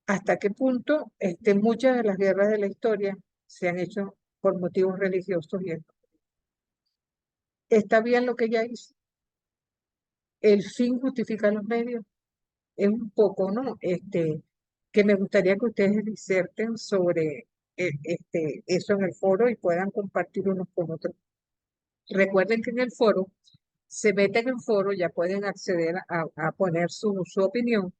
hasta qué punto muchas de las guerras de la historia se han hecho por motivos religiosos y está bien lo que ella hizo. El fin justifica los medios. Es un poco, ¿no? Que me gustaría que ustedes diserten sobre eso en el foro y puedan compartir unos con otros. Recuerden que en el foro, se meten en el foro, ya pueden acceder a poner su opinión.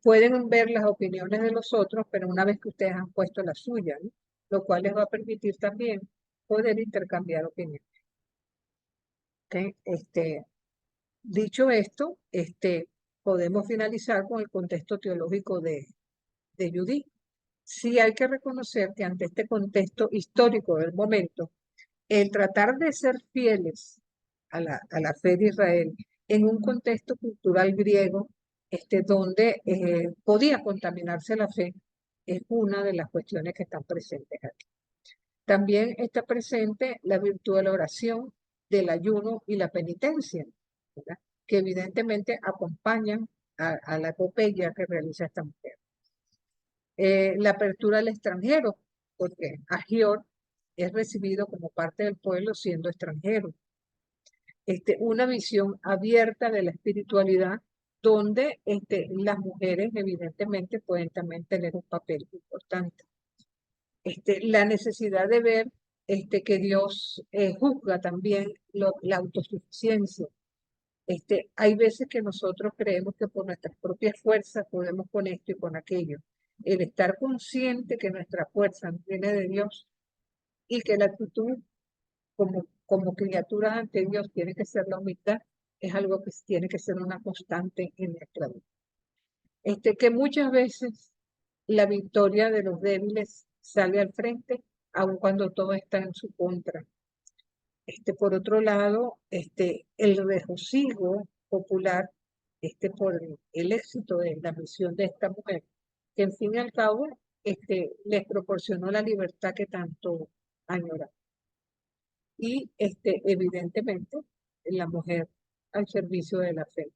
Pueden ver las opiniones de los otros, pero una vez que ustedes han puesto la suya, ¿no? Lo cual les va a permitir también poder intercambiar opiniones. ¿Okay? Dicho esto, podemos finalizar con el contexto teológico de Judith. Sí hay que reconocer que ante este contexto histórico del momento, el tratar de ser fieles a la fe de Israel en un contexto cultural griego, donde podía contaminarse la fe, es una de las cuestiones que están presentes aquí. También está presente la virtud de la oración, del ayuno y la penitencia, ¿verdad?, que evidentemente acompañan a la epopeya que realiza esta mujer. La apertura al extranjero, porque Agior es recibido como parte del pueblo siendo extranjero. Una visión abierta de la espiritualidad donde las mujeres evidentemente pueden también tener un papel importante. La necesidad de ver que Dios juzga también la autosuficiencia. Hay veces que nosotros creemos que por nuestras propias fuerzas podemos con esto y con aquello. El estar consciente que nuestra fuerza viene de Dios y que la actitud como criatura ante Dios tiene que ser la humildad, es algo que tiene que ser una constante en nuestra vida. Que muchas veces la victoria de los débiles sale al frente, aun cuando todo está en su contra. Por otro lado, el regocijo popular, por el éxito de la misión de esta mujer, que en fin y al cabo, les proporcionó la libertad que tanto añoran. Y, evidentemente, la mujer al servicio de la fe.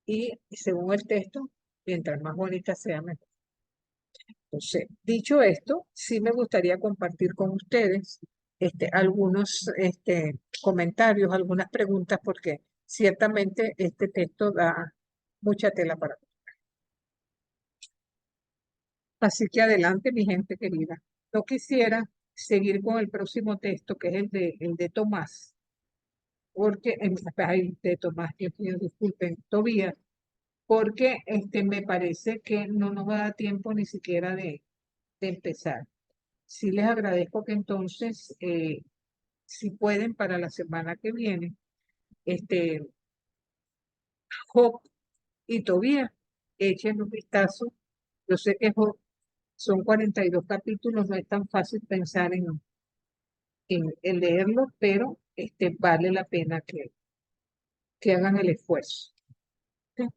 Y según el texto, mientras más bonita sea, mejor. Entonces, dicho esto, sí me gustaría compartir con ustedes algunos comentarios, algunas preguntas, porque ciertamente este texto da mucha tela para cortar. Así que adelante, mi gente querida. No quisiera seguir con el próximo texto, que es el de Tomás, porque, ay, de Tomás, Dios mío, disculpen, Tobías, porque me parece que no nos va a dar tiempo ni siquiera de empezar. Sí les agradezco que entonces, si pueden, para la semana que viene, Job y Tobías, echen un vistazo. Yo sé que Job son 42 capítulos, no es tan fácil pensar en leerlo, pero vale la pena que hagan el esfuerzo. ¿Ok?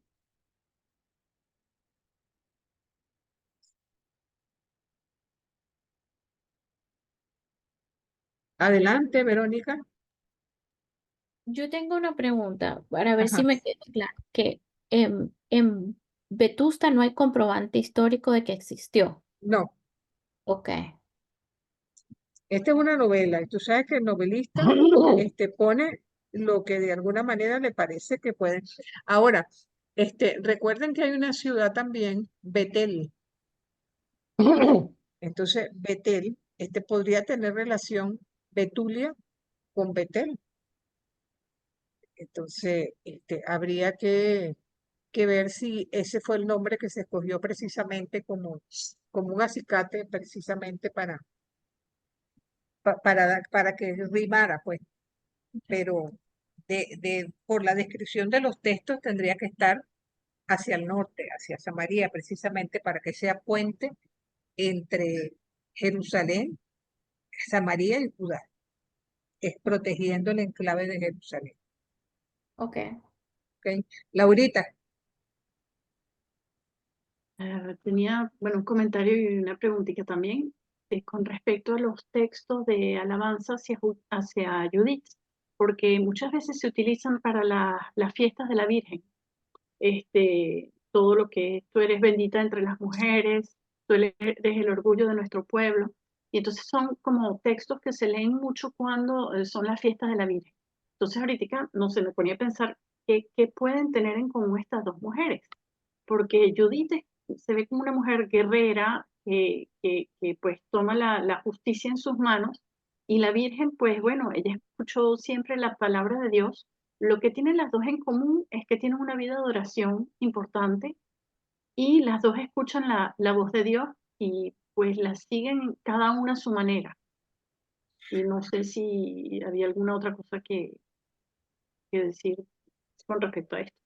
Adelante, Verónica. Yo tengo una pregunta para ver si Ajá. me queda claro que en Vetusta no hay comprobante histórico de que existió. No, Ok. esta es una novela y tú sabes que el novelista pone lo que de alguna manera le parece que puede. Ahora, recuerden que hay una ciudad también, Betel. Entonces, Betel, podría tener relación Betulia con Betel. Entonces, habría que ver si ese fue el nombre que se escogió precisamente como un acicate precisamente para que rimara, pues. Pero por la descripción de los textos tendría que estar hacia el norte, hacia Samaria, precisamente para que sea puente entre Jerusalén, Samaria y Judá, es protegiendo el enclave de Jerusalén. Ok. ¿Ok? Laurita, Tenía, bueno, un comentario y una preguntita también con respecto a los textos de alabanza hacia Judith, porque muchas veces se utilizan para las fiestas de la Virgen. Todo lo que tú eres bendita entre las mujeres, tú eres el orgullo de nuestro pueblo. Y entonces son como textos que se leen mucho cuando son las fiestas de la Virgen. Entonces ahorita, no sé, me ponía a pensar qué pueden tener en común estas dos mujeres, porque Judith se ve como una mujer guerrera que pues toma la justicia en sus manos, y la Virgen, pues bueno, ella escuchó siempre la palabra de Dios. Lo que tienen las dos en común es que tienen una vida de oración importante y las dos escuchan la voz de Dios y pues la siguen cada una a su manera. Y no sé si había alguna otra cosa que decir con respecto a esto.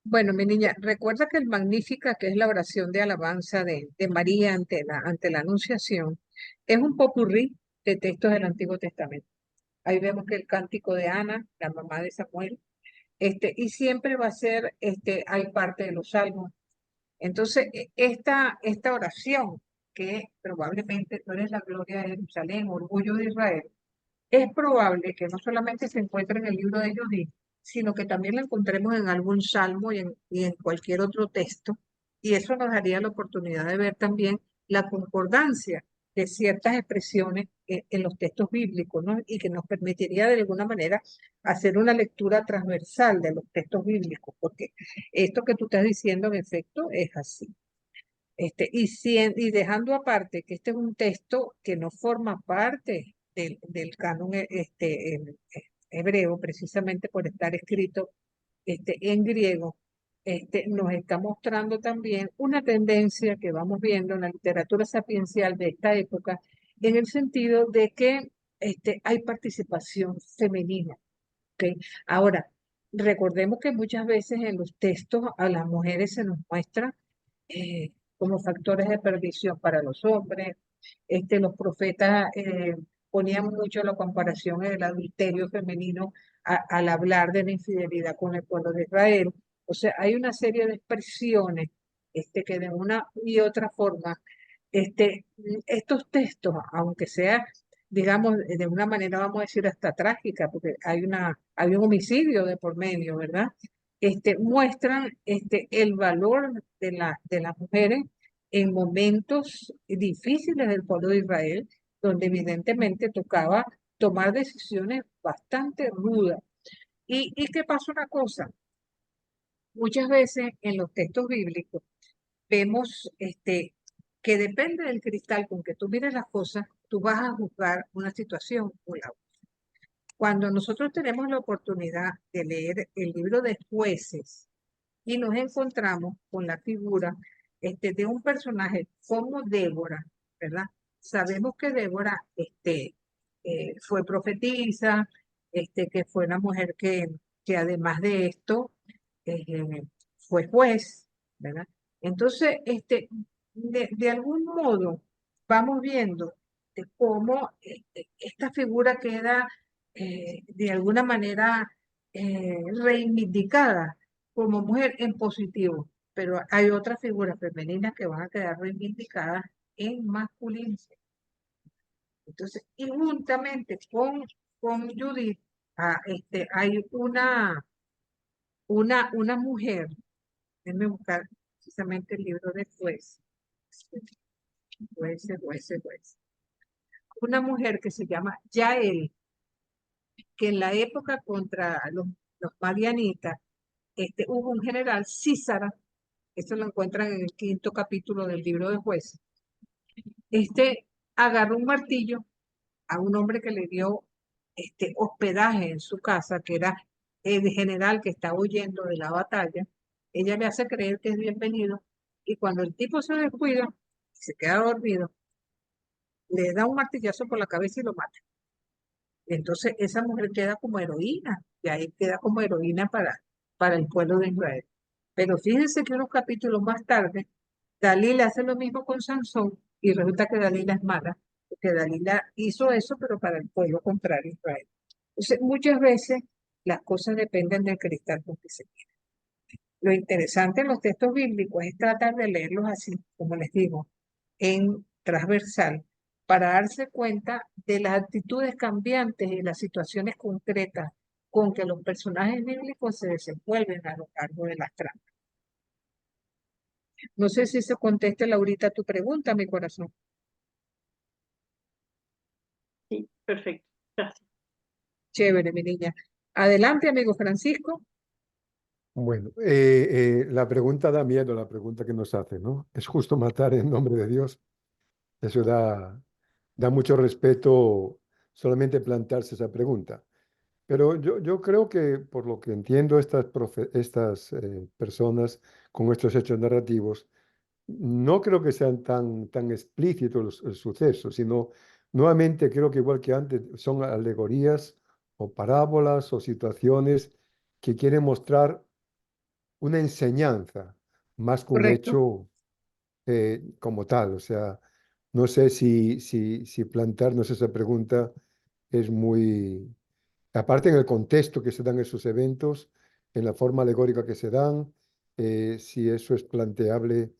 bueno, mi niña, recuerda que el Magnífica, que es la oración de alabanza de María ante la Anunciación, es un popurrí de textos del Antiguo Testamento. Ahí vemos que el cántico de Ana, la mamá de Samuel, y siempre va a ser, hay parte de los salmos. Entonces, esta oración, que probablemente tú eres la gloria de Jerusalén, orgullo de Israel, es probable que no solamente se encuentre en el libro de Judith, sino que también la encontremos en algún salmo y en cualquier otro texto. Y eso nos daría la oportunidad de ver también la concordancia de ciertas expresiones en los textos bíblicos, ¿no? Y que nos permitiría de alguna manera hacer una lectura transversal de los textos bíblicos, porque esto que tú estás diciendo en efecto es así. Y dejando aparte que este es un texto que no forma parte del canon hebreo, precisamente por estar escrito en griego, nos está mostrando también una tendencia que vamos viendo en la literatura sapiencial de esta época, en el sentido de que hay participación femenina. ¿Ok? Ahora, recordemos que muchas veces en los textos a las mujeres se nos muestra como factores de perdición para los hombres. Los profetas ponían mucho la comparación del adulterio femenino al hablar de la infidelidad con el pueblo de Israel. O sea, hay una serie de expresiones que de una y otra forma, estos textos, aunque sea, digamos, de una manera, vamos a decir, hasta trágica, porque hay un homicidio de por medio, ¿verdad? Muestran el valor de las mujeres en momentos difíciles del pueblo de Israel, donde evidentemente tocaba tomar decisiones bastante rudas. Y que pasa una cosa, muchas veces en los textos bíblicos vemos que depende del cristal con que tú mires las cosas, tú vas a juzgar una situación o la otra. Cuando nosotros tenemos la oportunidad de leer el libro de Jueces y nos encontramos con la figura de un personaje como Débora, ¿verdad? Sabemos que Débora fue profetisa, que fue una mujer que además de esto fue juez, ¿verdad? Entonces, de algún modo vamos viendo de cómo esta figura queda de alguna manera reivindicada como mujer en positivo, pero hay otras figuras femeninas que van a quedar reivindicadas en masculino. Entonces, y juntamente con Judith, hay una mujer, déjenme buscar precisamente el libro de Jueces, Jueces. Una mujer que se llama Yael, que en la época contra los madianitas, hubo un general, Císara, esto lo encuentran en el 5º capítulo del libro de Jueces. Agarró un martillo a un hombre que le dio hospedaje en su casa, que era el general que estaba huyendo de la batalla. Ella le hace creer que es bienvenido, y cuando el tipo se descuida, se queda dormido, le da un martillazo por la cabeza y lo mata. Entonces esa mujer queda como heroína, y ahí queda como heroína para el pueblo de Israel. Pero fíjense que unos capítulos más tarde, Dalila hace lo mismo con Sansón, y resulta que Dalila es mala, porque Dalila hizo eso, pero para el pueblo contrario a Israel. Entonces, muchas veces las cosas dependen del cristal con que se mira. Lo interesante en los textos bíblicos es tratar de leerlos así, como les digo, en transversal, para darse cuenta de las actitudes cambiantes y las situaciones concretas con que los personajes bíblicos se desenvuelven a lo largo de las tramas. No sé si se conteste, Laurita, tu pregunta, mi corazón. Sí, perfecto. Gracias. Chévere, mi niña. Adelante, amigo Francisco. Bueno, la pregunta da miedo, la pregunta que nos hace, ¿no? ¿Es justo matar en nombre de Dios? Eso da mucho respeto solamente plantearse esa pregunta. Pero yo creo que, por lo que entiendo, estas personas con estos hechos narrativos, no creo que sean tan explícitos los sucesos, sino nuevamente creo que igual que antes son alegorías o parábolas o situaciones que quieren mostrar una enseñanza más que un Correcto. hecho como tal. O sea, no sé si plantearnos esa pregunta es muy... Aparte en el contexto que se dan esos eventos, en la forma alegórica que se dan, si eso es planteable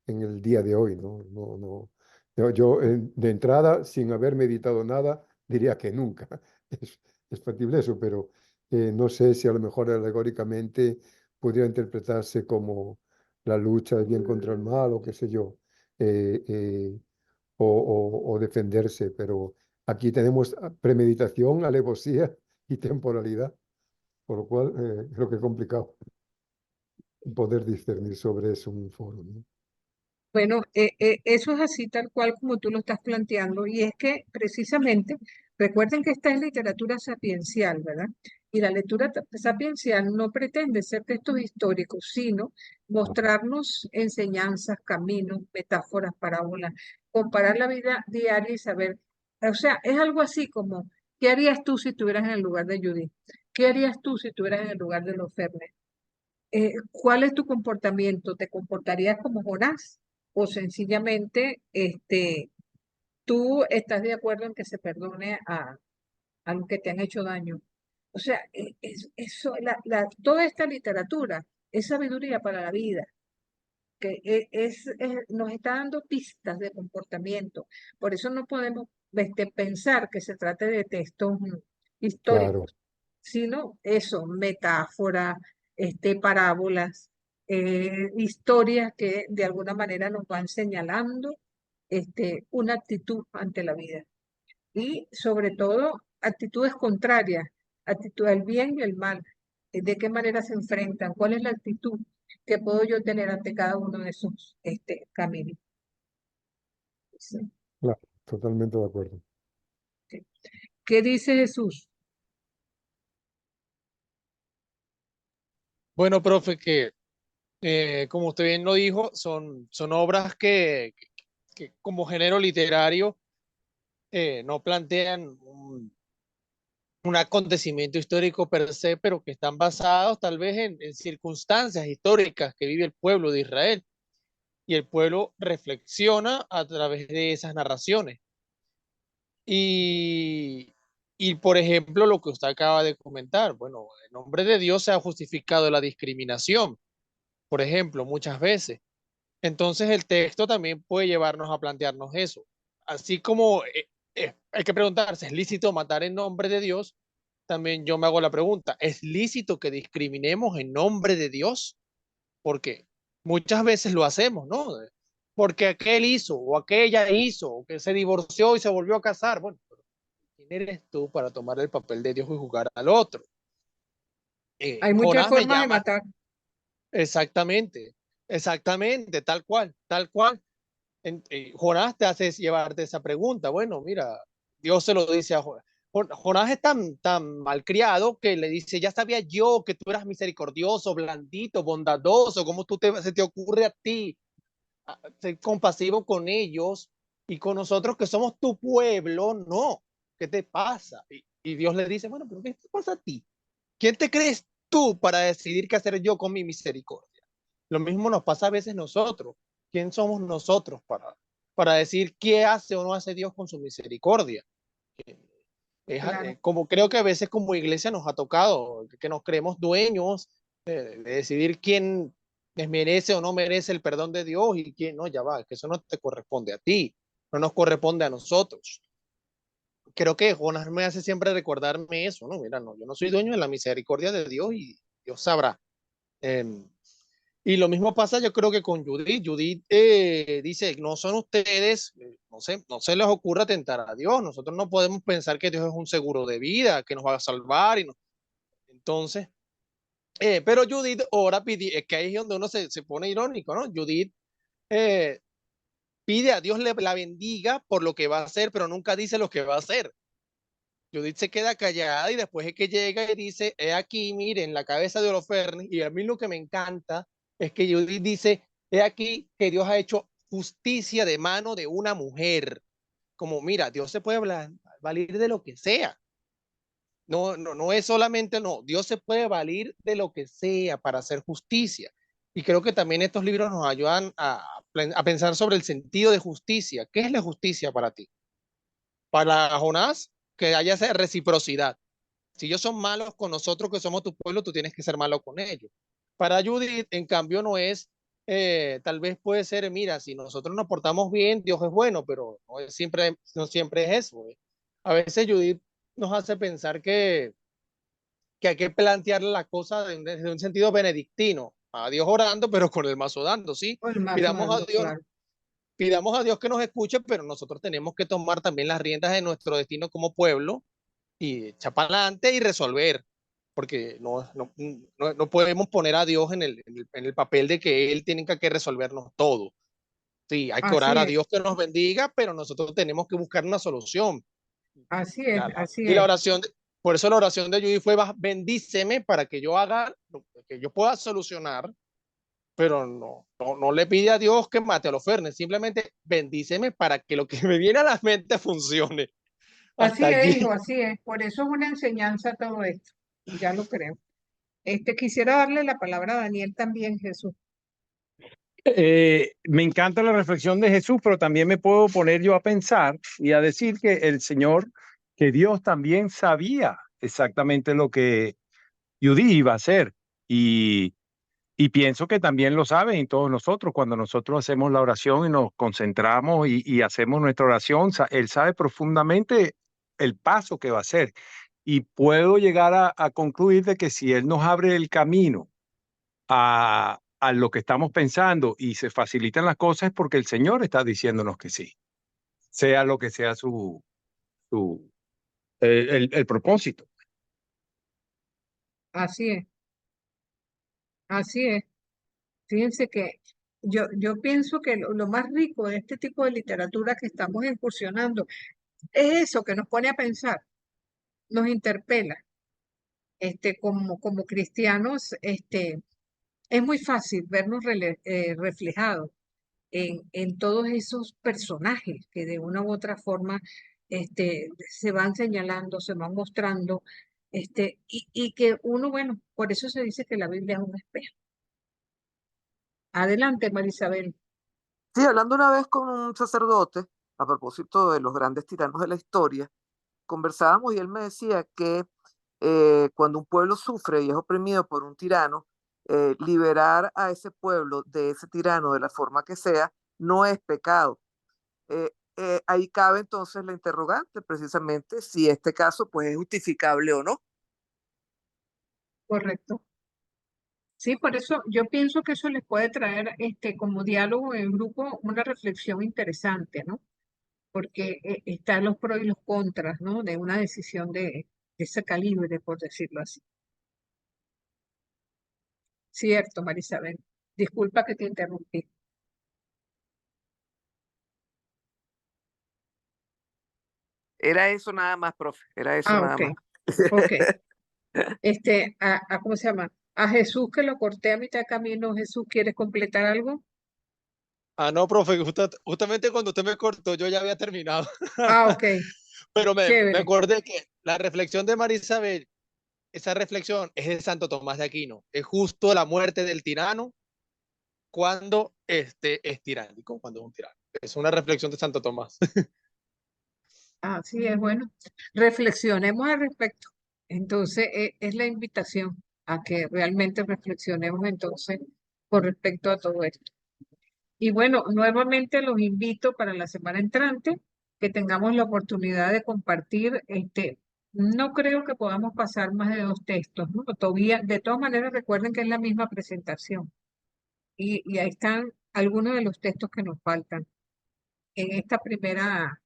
en el día de hoy, ¿no? De entrada, sin haber meditado nada, diría que nunca. Es factible eso, pero no sé si a lo mejor alegóricamente podría interpretarse como la lucha del bien contra el mal o qué sé yo. o defenderse, pero aquí tenemos premeditación, alevosía y temporalidad, por lo cual creo que es complicado poder discernir sobre eso en un foro, ¿no? Bueno, eso es así tal cual como tú lo estás planteando, y es que precisamente, recuerden que esta es literatura sapiencial, ¿verdad? Y la lectura sapiencial no pretende ser textos históricos, sino mostrarnos enseñanzas, caminos, metáforas, parábolas, comparar la vida diaria y saber, o sea, es algo así como, ¿qué harías tú si estuvieras en el lugar de Judith? ¿Qué harías tú si estuvieras en el lugar de los Fernes? ¿Cuál es tu comportamiento? ¿Te comportarías como Jonás? ¿O sencillamente tú estás de acuerdo en que se perdone a los que te han hecho daño? O sea, eso, toda esta literatura es sabiduría para la vida, que nos está dando pistas de comportamiento. Por eso no podemos pensar que se trate de textos Claro, históricos, sino eso, metáforas, parábolas, historias que de alguna manera nos van señalando una actitud ante la vida. Y sobre todo, actitudes contrarias, actitud del bien y el mal. ¿De qué manera se enfrentan? ¿Cuál es la actitud que puedo yo tener ante cada uno de esos caminos? Sí, claro, totalmente de acuerdo. sí. ¿Qué dice Jesús? Bueno, profe, que como usted bien lo dijo, son obras que como género literario no plantean un acontecimiento histórico per se, pero que están basados tal vez en circunstancias históricas que vive el pueblo de Israel. Y el pueblo reflexiona a través de esas narraciones. Y, y por ejemplo, lo que usted acaba de comentar, bueno, en nombre de Dios se ha justificado la discriminación, por ejemplo, muchas veces. Entonces el texto también puede llevarnos a plantearnos eso. Así como hay que preguntarse, ¿es lícito matar en nombre de Dios? También yo me hago la pregunta, ¿es lícito que discriminemos en nombre de Dios? Porque muchas veces lo hacemos, ¿no? Porque aquel hizo o aquella hizo, o que se divorció y se volvió a casar. Bueno, pero ¿quién eres tú para tomar el papel de Dios y juzgar al otro? Hay muchas Jonás me formas de llama matar. exactamente, exactamente, tal cual, tal cual. Jonás te hace llevarte esa pregunta. Bueno, mira, Dios se lo dice a Jonás. Jonás es tan malcriado que le dice, ya sabía yo que tú eras misericordioso, blandito, bondadoso, ¿cómo se te ocurre a ti ser compasivo con ellos y con nosotros que somos tu pueblo? No, ¿qué te pasa? Y Dios le dice, bueno, pero ¿qué te pasa a ti? ¿Quién te crees tú para decidir qué hacer yo con mi misericordia? Lo mismo nos pasa a veces nosotros. ¿Quién somos nosotros para decir qué hace o no hace Dios con su misericordia? Claro. Como creo que a veces como iglesia nos ha tocado, que nos creemos dueños de decidir quién merece o no merece el perdón de Dios y quién no, ya va, que eso no te corresponde a ti, no nos corresponde a nosotros. Creo que Jonás me hace siempre recordarme eso, ¿no? Mira, no, yo no soy dueño de la misericordia de Dios y Dios sabrá. Eh, y lo mismo pasa yo creo que con Judith. Judith dice, no son ustedes, no se les ocurra tentar a Dios. Nosotros no podemos pensar que Dios es un seguro de vida, que nos va a salvar. Entonces, pero Judith ahora pide, es que ahí es donde uno se pone irónico, ¿no? Judith eh, pide a Dios la bendiga por lo que va a hacer, pero nunca dice lo que va a hacer. Judith se queda callada y después es que llega y dice, he aquí, miren, la cabeza de Holofernes, y a mí lo que me encanta es que Judith dice, he aquí que Dios ha hecho justicia de mano de una mujer. Como, mira, Dios se puede valer de lo que sea. No, no, no es solamente, no, Dios se puede valer de lo que sea para hacer justicia. Y creo que también estos libros nos ayudan a pensar sobre el sentido de justicia. ¿Qué es la justicia para ti? Para Jonás, que haya esa reciprocidad. Si ellos son malos con nosotros que somos tu pueblo, tú tienes que ser malo con ellos. Para Judith, en cambio, no es, tal vez puede ser, mira, si nosotros nos portamos bien, Dios es bueno, pero no siempre es eso. A veces Judith nos hace pensar que hay que plantear la cosa desde un sentido benedictino. A Dios orando, pero con el mazo dando, ¿sí? O el mazo Pidamos a dando, Dios, claro. pidamos a Dios que nos escuche, pero nosotros tenemos que tomar también las riendas de nuestro destino como pueblo y echar para adelante y resolver, porque no podemos poner a Dios en el papel de que Él tiene que resolvernos todo. Sí, hay que orar Así a es, Dios que nos bendiga, pero nosotros tenemos que buscar una solución. así es, así Y la es. oración, por eso la oración de Judy fue, bendíceme para que yo haga, que yo pueda solucionar, pero no le pide a Dios que mate a los Fernes, simplemente bendíceme para que lo que me viene a la mente funcione. Así Hasta es, hijo, aquí. así es. Por eso es una enseñanza todo esto. Ya lo creo. Quisiera darle la palabra a Daniel también, Jesús. Me encanta la reflexión de Jesús, pero también me puedo poner yo a pensar y a decir que el Señor, que Dios también sabía exactamente lo que Judy iba a hacer. Y pienso que también lo saben todos nosotros. Cuando nosotros hacemos la oración y nos concentramos y hacemos nuestra oración, Él sabe profundamente el paso que va a hacer. Y puedo llegar a concluir de que si Él nos abre el camino a lo que estamos pensando y se facilitan las cosas es porque el Señor está diciéndonos que sí, sea lo que sea su el propósito. Así es, así es. Fíjense que yo pienso que lo más rico de este tipo de literatura que estamos incursionando es eso que nos pone a pensar, nos interpela. Como cristianos, es muy fácil vernos reflejados en todos esos personajes que de una u otra forma se van señalando, se van mostrando, y que uno, bueno, por eso se dice que la Biblia es un espejo. Adelante, Marisabel. Sí, hablando una vez con un sacerdote, a propósito de los grandes tiranos de la historia, conversábamos y él me decía que cuando un pueblo sufre y es oprimido por un tirano, liberar a ese pueblo de ese tirano de la forma que sea no es pecado. Ahí cabe entonces la interrogante, precisamente, si este caso pues es justificable o no. Correcto. Sí, por eso yo pienso que eso les puede traer como diálogo en grupo una reflexión interesante, ¿no? Porque están los pros y los contras, ¿no? De una decisión de ese calibre, por decirlo así. Cierto, Marisabel. Disculpa que te interrumpí. Era eso nada más, profe, era eso Ah, nada ok, más. ok. ¿Cómo se llama? A Jesús que lo corté a mitad de camino. Jesús, ¿quieres completar algo? Ah, no, profe, justamente cuando usted me cortó, yo ya había terminado. Ah, ok, Pero me chévere. acordé que la reflexión de Marisabel, esa reflexión es de Santo Tomás de Aquino. Es justo la muerte del tirano cuando es tiránico, cuando es un tirano. Es una reflexión de Santo Tomás. Así es, bueno. Reflexionemos al respecto. Entonces, es la invitación a que realmente reflexionemos entonces con respecto a todo esto. Y bueno, nuevamente los invito para la semana entrante que tengamos la oportunidad de compartir. No creo que podamos pasar más de 2 textos, ¿no? Todavía, de todas maneras, recuerden que es la misma presentación. Y ahí están algunos de los textos que nos faltan en esta primera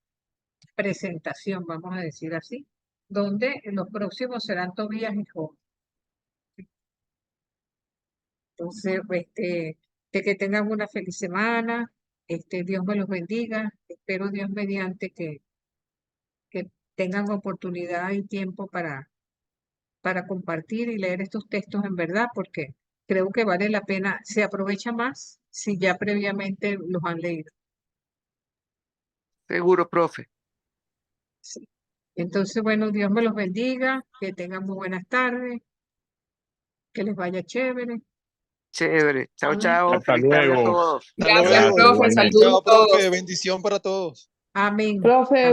presentación, vamos a decir así, donde los próximos serán Tobías y Job. Entonces, de que tengan una feliz semana, Dios me los bendiga, espero Dios mediante que tengan oportunidad y tiempo para compartir y leer estos textos en verdad, porque creo que vale la pena, se aprovecha más si ya previamente los han leído. Seguro, profe. Sí. Entonces, bueno, Dios me los bendiga, que tengan muy buenas tardes, que les vaya chévere. Chévere. Chao, Amén. chao. Hasta Feliz tarde a luego. todos. Hasta Gracias, luego. Gracias, profe. igualmente. Saludos Chao, a todos. profe. Bendición para todos. Amén. Profe,